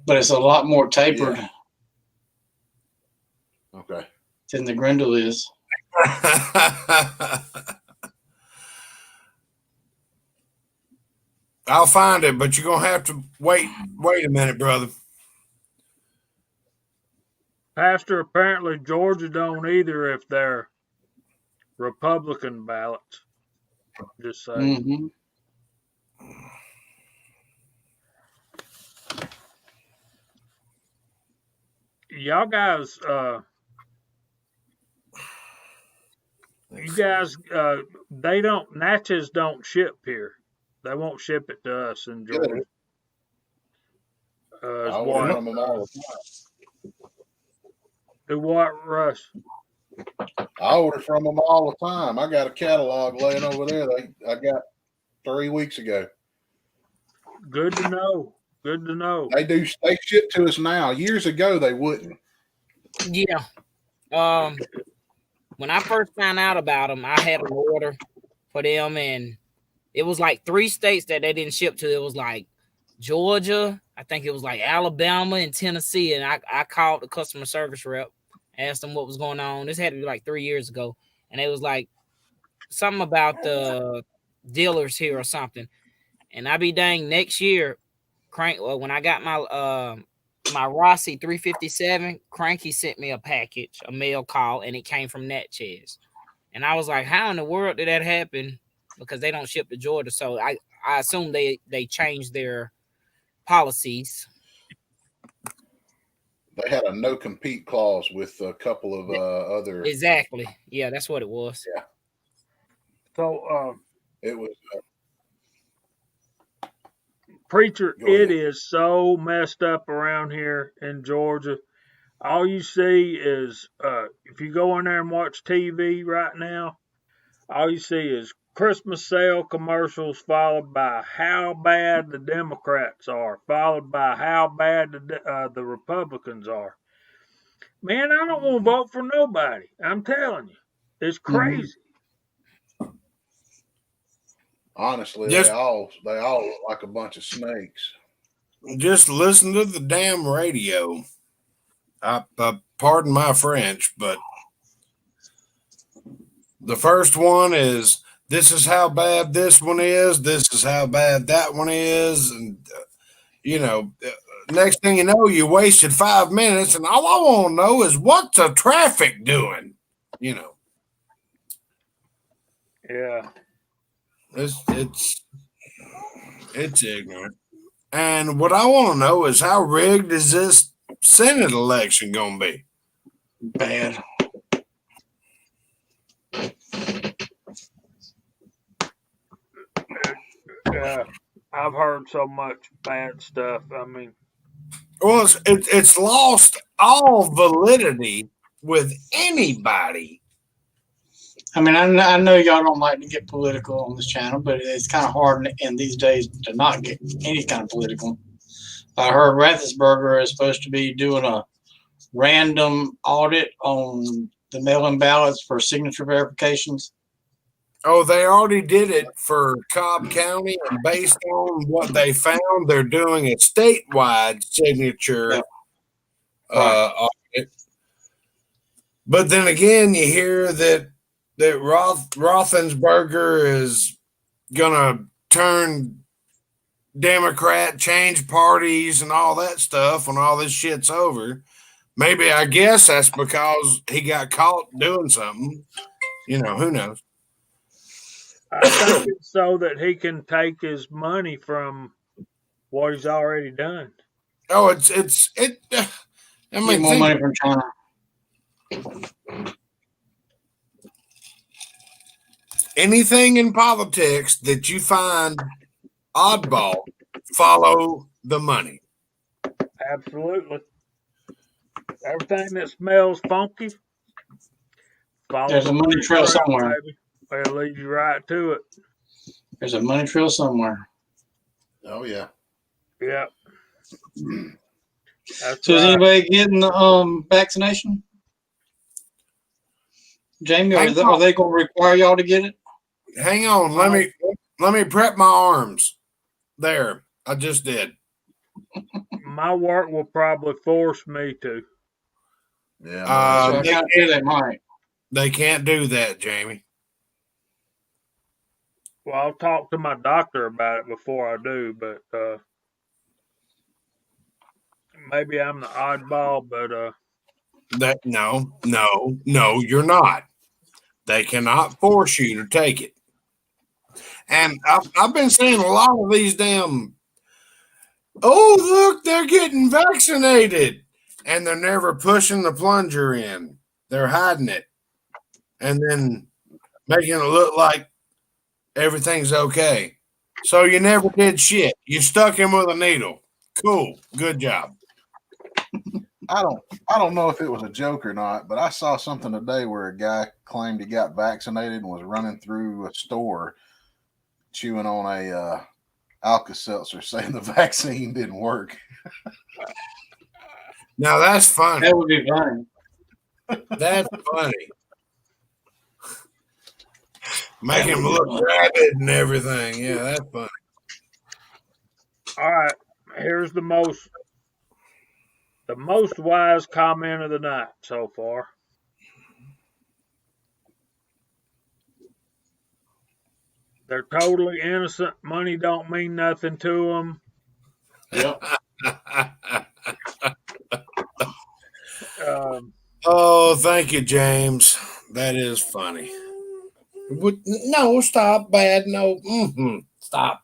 but it's a lot more tapered Okay. than the Grendel is. I'll find it, but you're gonna have to wait a minute, brother. Pastor, apparently Georgia don't either if they're Republican ballots. Just saying. Mm-hmm. Y'all guys, they don't, Natchez don't ship here. They won't ship it to us in Yeah, they Georgia. I order from them all the time. Do what, Russ? I order from them all the time. I got a catalog laying over there. I got 3 weeks ago. Good to know. Good to know. They ship to us now. Years ago they wouldn't. Yeah. When I first found out about them, I had an order for them, and it was like 3 states that they didn't ship to. It was like Georgia, I think it was like Alabama and Tennessee. And I called the customer service rep, asked them what was going on. This had to be like 3 years ago. And it was like something about the dealers here or something. And I be dang, next year, when I got my Rossi 357, Cranky sent me a package, a mail call, and it came from Natchez. And I was like, how in the world did that happen? Because they don't ship to Georgia. So I assume they changed their policies. They had a no compete clause with a couple of other. Exactly. Yeah, that's what it was. Yeah. So, it was. Preacher, it is so messed up around here in Georgia. All you see is, if you go in there and watch TV right now, all you see is Christmas sale commercials followed by how bad the Democrats are, followed by how bad the Republicans are. Man, I don't want to vote for nobody. I'm telling you, it's crazy. Honestly, they all look like a bunch of snakes. Just listen to the damn radio. Pardon my French, but the first one is, this is how bad this one is. This is how bad that one is. And, next thing you know, you wasted 5 minutes. And all I want to know is, what's the traffic doing? Yeah. It's ignorant. And what I want to know is, how rigged is this Senate election going to be? Bad. Yeah, I've heard so much bad stuff. I mean, well, it's lost all validity with anybody. I mean, I know y'all don't like to get political on this channel, but it's kind of hard in these days to not get any kind of political. I heard Rathensberger is supposed to be doing a random audit on the mail-in ballots for signature verifications. Oh, they already did it for Cobb County, and based on what they found, they're doing a statewide signature audit. But then again, you hear that Roethlisberger is gonna turn Democrat, change parties, and all that stuff when all this shit's over. Maybe, I guess that's because he got caught doing something. Who knows? I think it's so that he can take his money from what he's already done. Oh, I mean, get more money from China. Anything in politics that you find oddball, follow the money. Absolutely. Everything that smells funky, there's a money trail somewhere. Baby. It'll lead you right to it. There's a money trail somewhere. Oh yeah. Yeah. So is anybody getting the vaccination? Jamie, are they going to require y'all to get it? Hang on, let me prep my arms. There. I just did. My work will probably force me to. Yeah, So I They kind of feel they might. they can't do that, Jamie. Well, I'll talk to my doctor about it before I do, but maybe I'm the oddball, but That no, you're not. They cannot force you to take it. And I've been seeing a lot of these damn. Oh, look, they're getting vaccinated, and they're never pushing the plunger in. They're hiding it, and then making it look like everything's okay. So you never did shit. You stuck him with a needle. Cool. Good job. I don't know if it was a joke or not, but I saw something today where a guy claimed he got vaccinated and was running through a store chewing on a Alka-Seltzer, saying the vaccine didn't work. Now that's funny. That would be funny. That's funny. Make him look rabid and everything. Yeah, that's funny. all right. Here's the most wise comment of the night so far. They're totally innocent. Money don't mean nothing to them. Yep. Oh, thank you, James. That is funny. No, stop. Bad. No. Stop.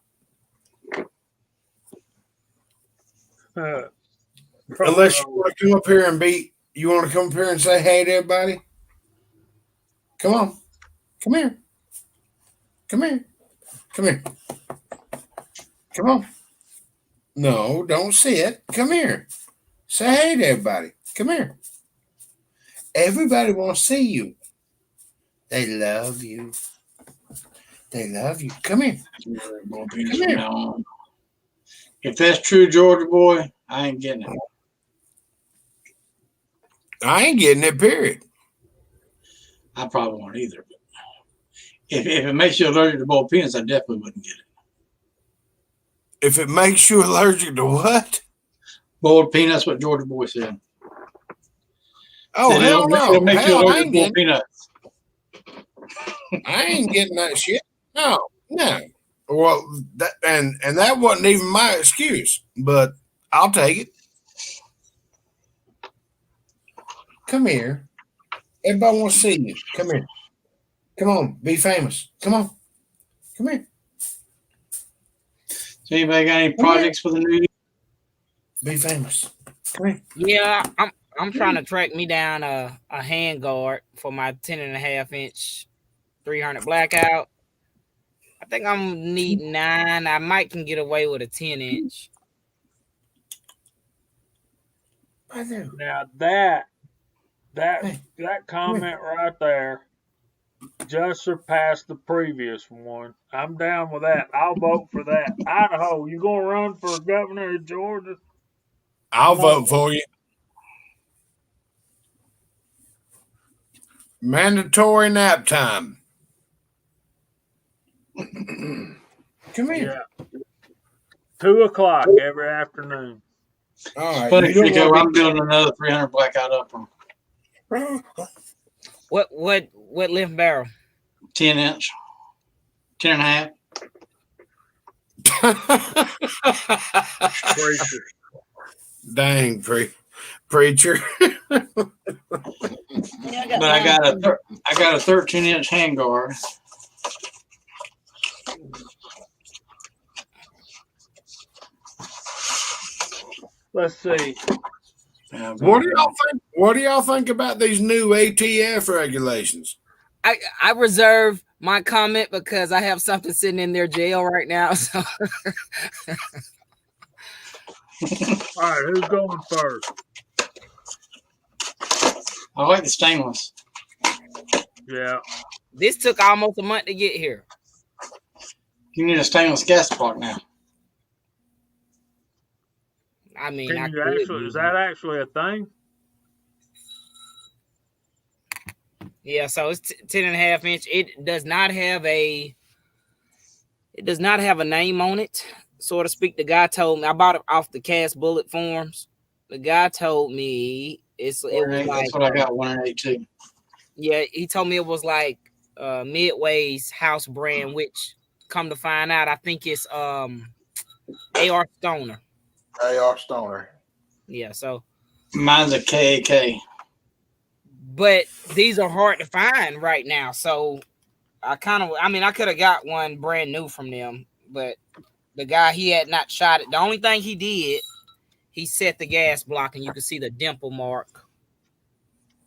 Unless you want to come up here and you want to come up here and say hey to everybody? Come on. Come here. Come here. Come here. Come on. No, don't sit. Come here. Say hey to everybody. Come here. Everybody wants to see you. They love you. They love you. Come here. Come here. If that's true, Georgia boy, I ain't getting it. I ain't getting it, period. I probably won't either. But if it makes you allergic to boiled peanuts, I definitely wouldn't get it. If it makes you allergic to what? Boiled peanuts, what Georgia boy said. Oh, Said hell no. It'll make you Hell, allergic to boiled peanuts. I ain't getting that shit. No. Well, that and that wasn't even my excuse, but I'll take it. Come here. Everybody wants to see you. Come here. Come on. Be famous. Come on. Come here. So anybody got any projects for the new year? Be famous. Come here. Yeah, I'm trying to track me down a hand guard for my 10.5-inch 300 blackout. I think I'm needing 9. I might can get away with a 10-inch. Now that comment right there just surpassed the previous one. I'm down with that. I'll vote for that. Idaho, you gonna run for governor of Georgia? I'll vote for you. Mandatory nap time. Come here. Yeah. 2:00 every afternoon. All right. Funny, I'm building another 300 blackout up from What length barrel? 10-inch, 10.5. Preacher. Dang, preacher. But I got a 13-inch handguard. Let's see. What do y'all think about these new ATF regulations? I reserve my comment because I have something sitting in their jail right now. So. All right, who's going first? I like the stainless. Yeah. This took almost a month to get here. You need a stainless gas spark now. I mean, is that actually a thing? Yeah, so it's 10.5-inch. It does not have a name on it. so to speak, the guy told me I bought it off the cast bullet forms. The guy told me it was like that's what I got 1 and 8 too. Yeah, he told me it was like Midway's house brand, which come to find out, I think it's AR Stoner. AR Stoner. Yeah, so Mine's a KAK. but these are hard to find right now. So I could have got one brand new from them, but the guy, he had not shot it. The only thing he did, he set the gas block and you could see the dimple mark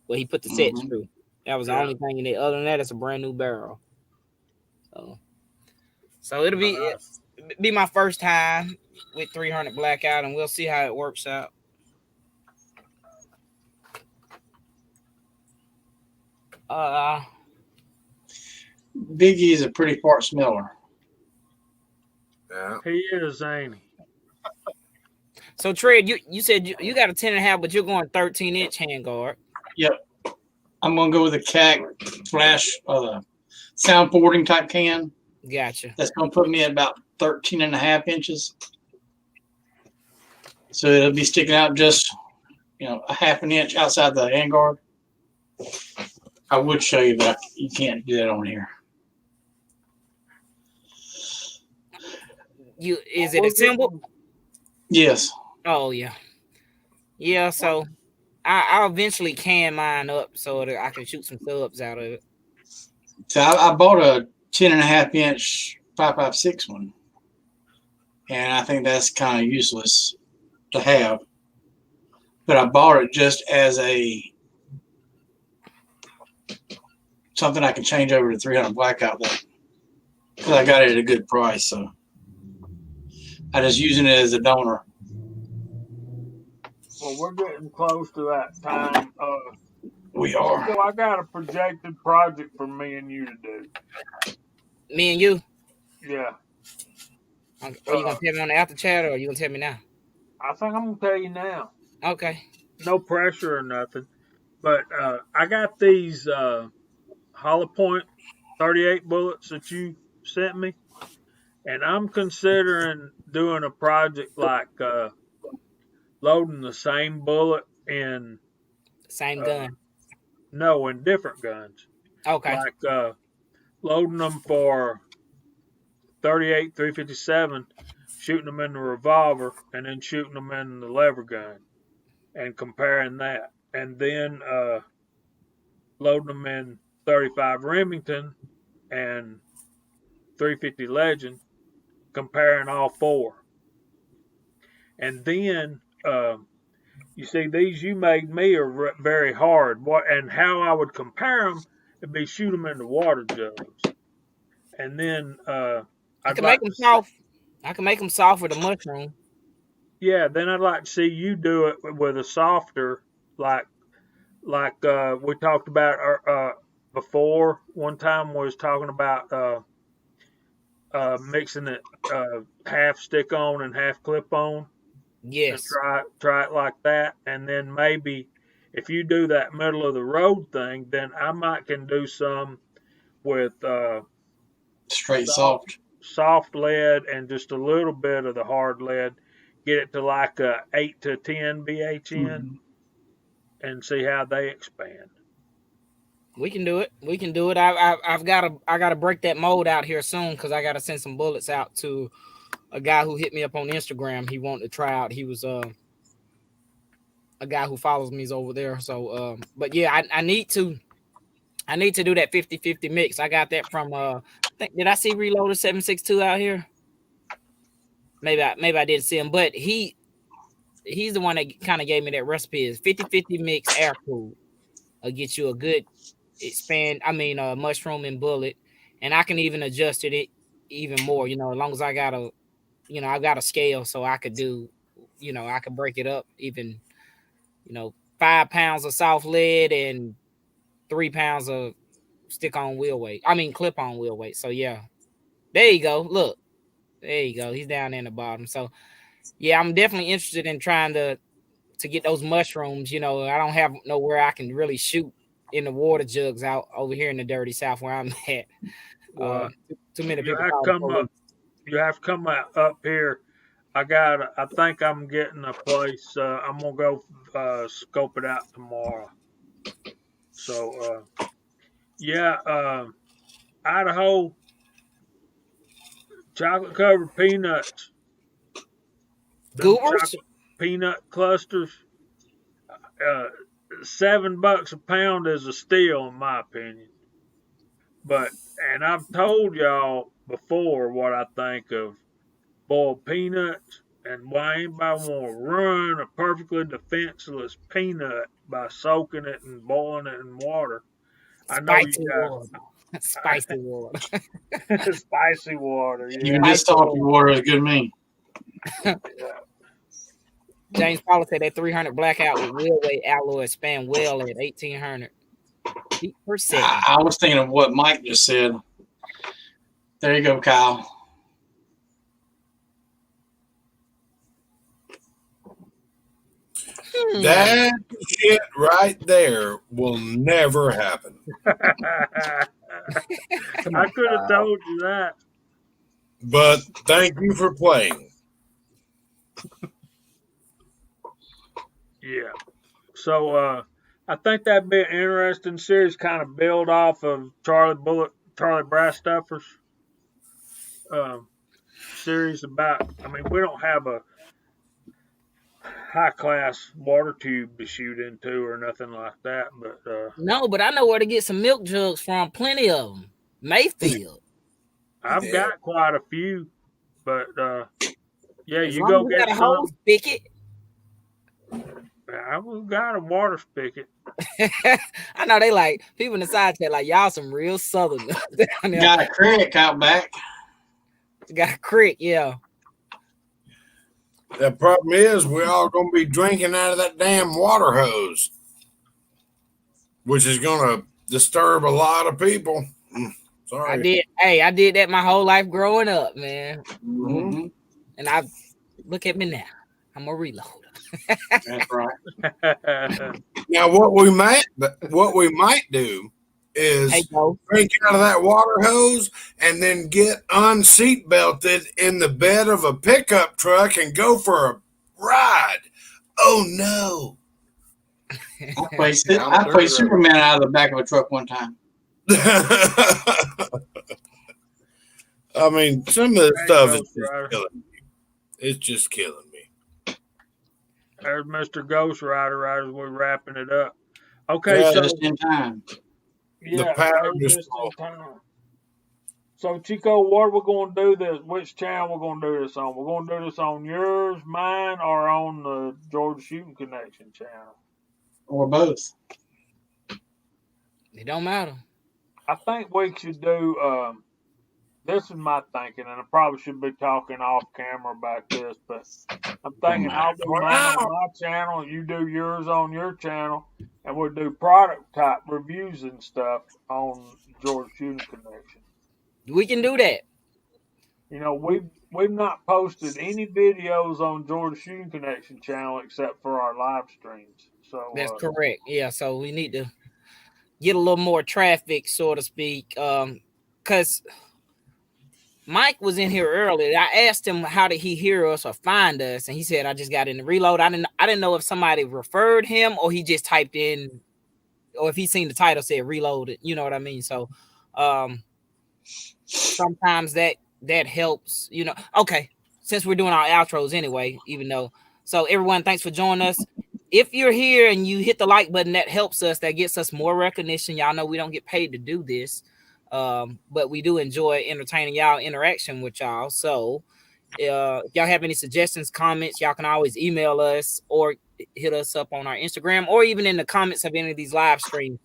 where he put the set screw. That was the only thing in it. Other than that, it's a brand new barrel. So it'll be my first time with 300 blackout, and we'll see how it works out. Biggie is a pretty fart smeller. Yeah. He is, ain't he? So Tread, you said you got a 10.5, but you're going 13-inch handguard. Yep. I'm gonna go with a CAC flash soundboarding type can. Gotcha. That's gonna put me at about 13.5 inches. So it'll be sticking out just a half an inch outside the handguard. I would show you, but you can't do that on here. Is it assembled? Yes. Oh yeah. So I'll eventually can mine up so that I can shoot some subs out of it. So I bought a 10.5 inch 5.56 one, and I think that's kind of useless to have. But I bought it just as something I can change over to 300 blackout because I got it at a good price. So I just using it as a donor. Well, we're getting close to that time. We are. So I got a projected project for me and you to do. Me and you? Yeah. Are you gonna tell me on the after chat, or are you gonna tell me now? I think I'm gonna tell you now. Okay. No pressure or nothing. But I got these hollow point 38 bullets that you sent me, and I'm considering doing a project like loading the same bullet in same gun. No, in different guns. Okay. Like loading them for 38 357, shooting them in the revolver, and then shooting them in the lever gun, and comparing that, and then loading them in 35 Remington and 350 Legend, comparing all four. And then you see, these you made me are very hard. And how I would compare them would be shoot them in the water jugs, and then I can make them soft. I can make them soft with a mushroom. Yeah, then I'd like to see you do it with a softer, like we talked about before. One time we was talking about mixing it half stick on and half clip on. Yes. And try it like that, and then maybe if you do that middle of the road thing, then I might can do some with straight soft lead and just a little bit of the hard lead. Get it to like a 8 to 10 BHN, and see how they expand. We can do it. I gotta break that mold out here soon because I gotta send some bullets out to a guy who hit me up on Instagram. He wanted to try out. He was a guy who follows me is over there. So but yeah, I need to do that 50-50 mix. I got that from did I see Reloaded 762 out here? Maybe I didn't see him, but he's the one that kind of gave me that recipe. Is 50-50 mix air cooled. I'll get you a good mushroom and bullet, and I can even adjust it even more. As long as I got I got a scale, so I could do, I could break it up even, 5 pounds of soft lead and 3 pounds of clip on wheel weight. So yeah, there you go. Look, there you go. He's down there in the bottom. So yeah, I'm definitely interested in trying to get those mushrooms. I don't have nowhere I can really shoot in the water jugs out over here in the dirty South where I'm at. Too many people. you have to come up here. I think I'm getting a place. I'm gonna go scope it out tomorrow. So yeah, Idaho chocolate covered peanuts. Them Goobers? chocolate peanut clusters. Uh, $7 a pound is a steal in my opinion. But and I've told y'all before what I think of boiled peanuts and why anybody want to ruin a perfectly defenseless peanut by soaking it and boiling it in water. I know you Spicy water. Spicy water. got spicy water, Even yeah. this Spicy salty water. water is good to me. Yeah. James Paula said that 300 blackout with wheel weight alloy span well at 1,800 feet per second. I was thinking of what Mike just said. There you go, Kyle. That shit right there will never happen. I Come on, could have Kyle. told you that. But thank you for playing. Yeah. So I think that'd be an interesting series, kind of build off of Charlie Brastuffer's series about. I mean, we don't have a high class water tube to shoot into or nothing like that, but No, but I know where to get some milk jugs from. Plenty of them. Mayfield. I've Yeah. got quite a few. But yeah, As you long go as we get got a hose some. spigot. I've got a water spigot. I know they like people in the side chat like y'all some real southerners down there. Got a creek out back. Got a creek, yeah. The problem is we're all going to be drinking out of that damn water hose, which is going to disturb a lot of people. Sorry. I did that my whole life growing up, man. Mm-hmm. And I look at me now. I'm a reloader. That's right. Now what we might do is Hey, go. drink out of that water hose and then get unseat belted in the bed of a pickup truck and go for a ride. Oh no. I played Superman out of the back of a truck one time. I mean, some of the stuff is Ghost just Rider. killing me. It's just killing me. There's Mr. Ghost Rider right as we're wrapping it up. Okay, Yeah, so Just in time. yeah, pattern right, is just wrong. in time. So Chico, what are we gonna do this? Which channel we're gonna do this on? We're gonna do this on yours, mine, or on the Georgia Shooting Connection channel? Or both. It don't matter. I think we should do. This is my thinking, and I probably should be talking off camera about this, but I'm thinking I'll do mine on my channel, you do yours on your channel, and we'll do product type reviews and stuff on Georgia Shooting Connection. We can do that. You know, we've not posted any videos on Georgia Shooting Connection channel except for our live streams. So That's correct. Yeah, so we need to get a little more traffic, so to speak. Because Mike was in here earlier. I asked him how did he hear us or find us, and he said I just got in the reload. I didn't know if somebody referred him or he just typed in, or if he seen the title said reloaded. You know what I mean? So sometimes that helps. You know. Okay, since we're doing our outros anyway, even though. So everyone, thanks for joining us. If you're here and you hit the like button, that helps us. That gets us more recognition. Y'all know we don't get paid to do this. But we do enjoy entertaining y'all, interaction with y'all. So if y'all have any suggestions, comments, y'all can always email us or hit us up on our Instagram or even in the comments of any of these live streams.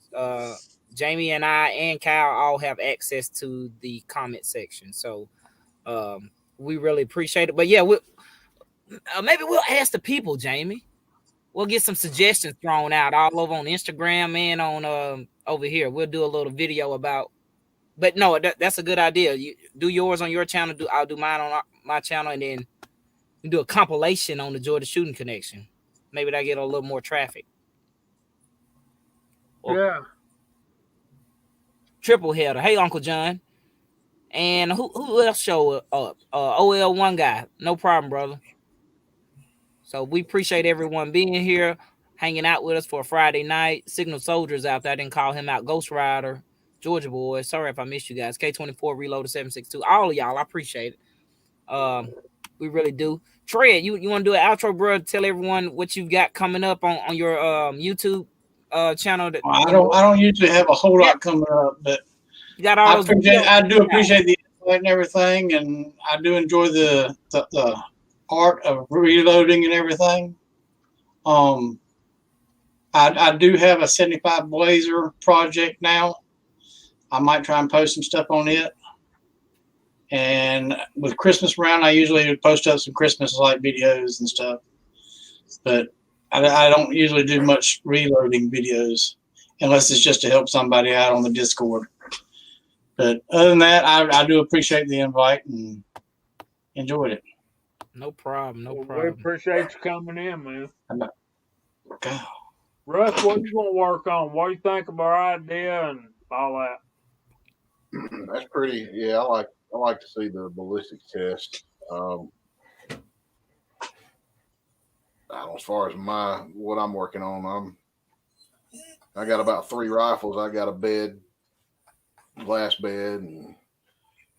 Jamie and I and Kyle all have access to the comment section. So we really appreciate it. But yeah, maybe we'll ask the people, Jamie. We'll get some suggestions thrown out all over on Instagram and on over here. We'll do a little video about. But no, that's a good idea. You do yours on your channel. I'll do mine on my channel, and then we do a compilation on the Georgia Shooting Connection. Maybe that get a little more traffic. yeah. Triple header. Hey, Uncle John. And who else showed up? OL1 guy. No problem, brother. So we appreciate everyone being here, hanging out with us for a Friday night. Signal Soldiers out there. I didn't call him out. Ghost Rider, Georgia Boy. Sorry if I missed you guys. K24 Reloaded 762. All of y'all, I appreciate it. We really do. Tread, you want to do an outro, bro? Tell everyone what you got coming up on your YouTube channel. I don't usually have a whole lot coming up, but you got all those videos. I do appreciate the insight and everything, and I do enjoy the art of reloading and everything. I do have a 75 Blazer project now. I might try and post some stuff on it. And with Christmas around, I usually post up some Christmas light videos and stuff. But I don't usually do much reloading videos unless it's just to help somebody out on the Discord. But other than that, I do appreciate the invite and enjoyed it. No problem. No We problem. appreciate you coming in, man. God. Russ, what you gonna work on? What do you think of our idea and all that? That's pretty. Yeah, I like to see the ballistic test. I don't know, as far as what I'm working on, I got about 3 rifles. I got a bed, glass bed, and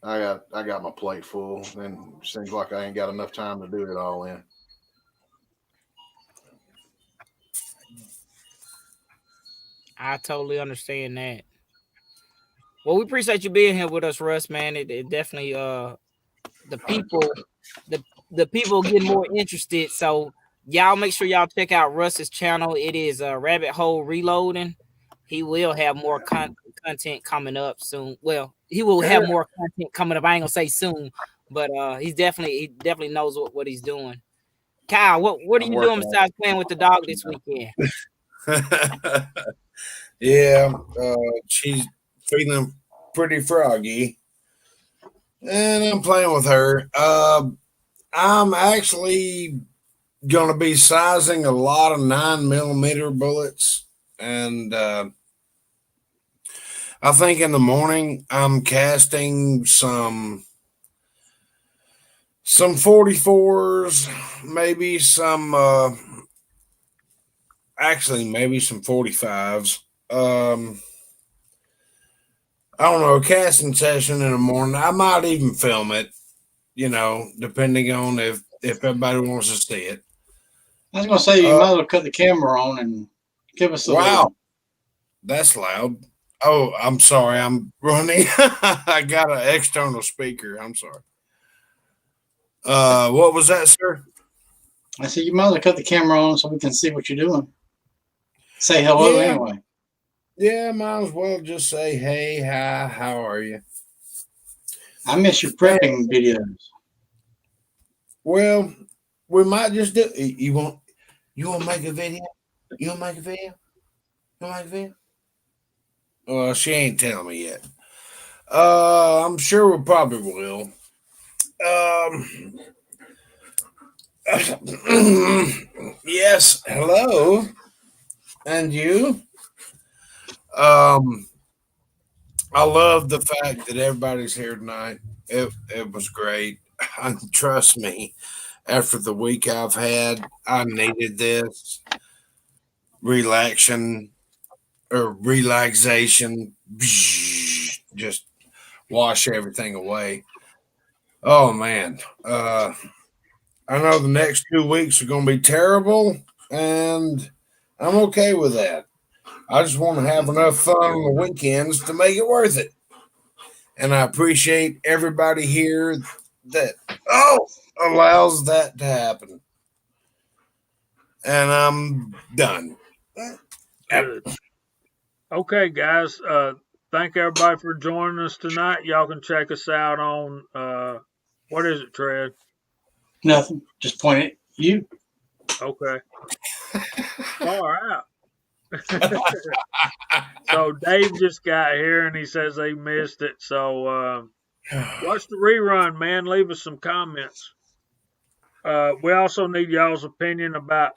I got my plate full. And it seems like I ain't got enough time to do it all in. I totally understand that. Well, we appreciate you being here with us, Russ, man. It definitely the people get more interested. So y'all make sure y'all check out Russ's channel. It is Rabbit Hole Reloading. He will have more content coming up soon. Well, he will have more content coming up. I ain't gonna say soon, but he definitely knows what he's doing. Kyle, what are you doing besides playing with the dog this weekend? Yeah, she's feeling pretty froggy, and I'm playing with her. I'm actually gonna be sizing a lot of 9mm bullets, and I think in the morning I'm casting some 44s, maybe some maybe some 45s. I don't know, a casting session in the morning. I might even film it, depending on if everybody wants to see it. I was going to say, you might as well cut the camera on and give us a Wow, that's loud. Oh, I'm sorry. I'm running. I got an external speaker. I'm sorry. What was that, sir? I said, you might as well cut the camera on so we can see what you're doing. Say hello anyway. Yeah, might as well just say, hey, hi, how are you? I miss your prepping videos. Well, we might just do. You want to make a video? You want to make a video? You want to make a video? Well, she ain't telling me yet. I'm sure we probably will. Yes, hello. And you? I love the fact that everybody's here tonight. It was great. Trust me, after the week I've had, I needed this relaxation. Just wash everything away. Oh man. I know the next 2 weeks are gonna be terrible, and I'm okay with that. I just want to have enough fun on the weekends to make it worth it. And I appreciate everybody here that allows that to happen. And I'm done. Good. Okay, guys. Thank everybody for joining us tonight. Y'all can check us out on what is it, Tread? Nothing. Just point it. You. Okay. Far out. So Dave just got here and he says he missed it. So watch the rerun, man. Leave us some comments. We also need y'all's opinion about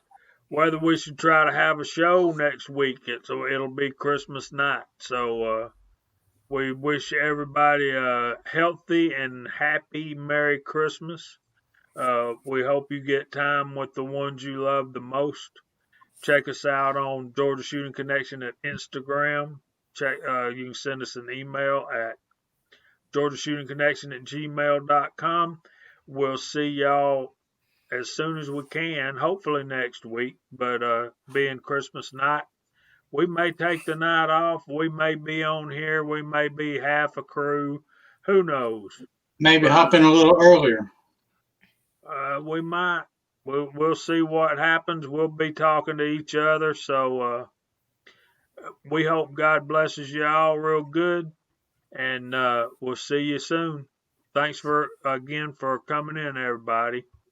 whether we should try to have a show next week. So it'll be Christmas night. So We wish everybody a healthy and happy Merry Christmas. We hope you get time with the ones you love the most. Check us out on Georgia Shooting Connection at Instagram. You can send us an email at georgiashootingconnection@gmail.com. We'll see y'all as soon as we can, hopefully next week. But being Christmas night, we may take the night off. We may be on here. We may be half a crew. Who knows? Maybe hop in a little earlier. We might. We'll see what happens. We'll be talking to each other. So we hope God blesses you all real good. And we'll see you soon. Thanks again for coming in, everybody.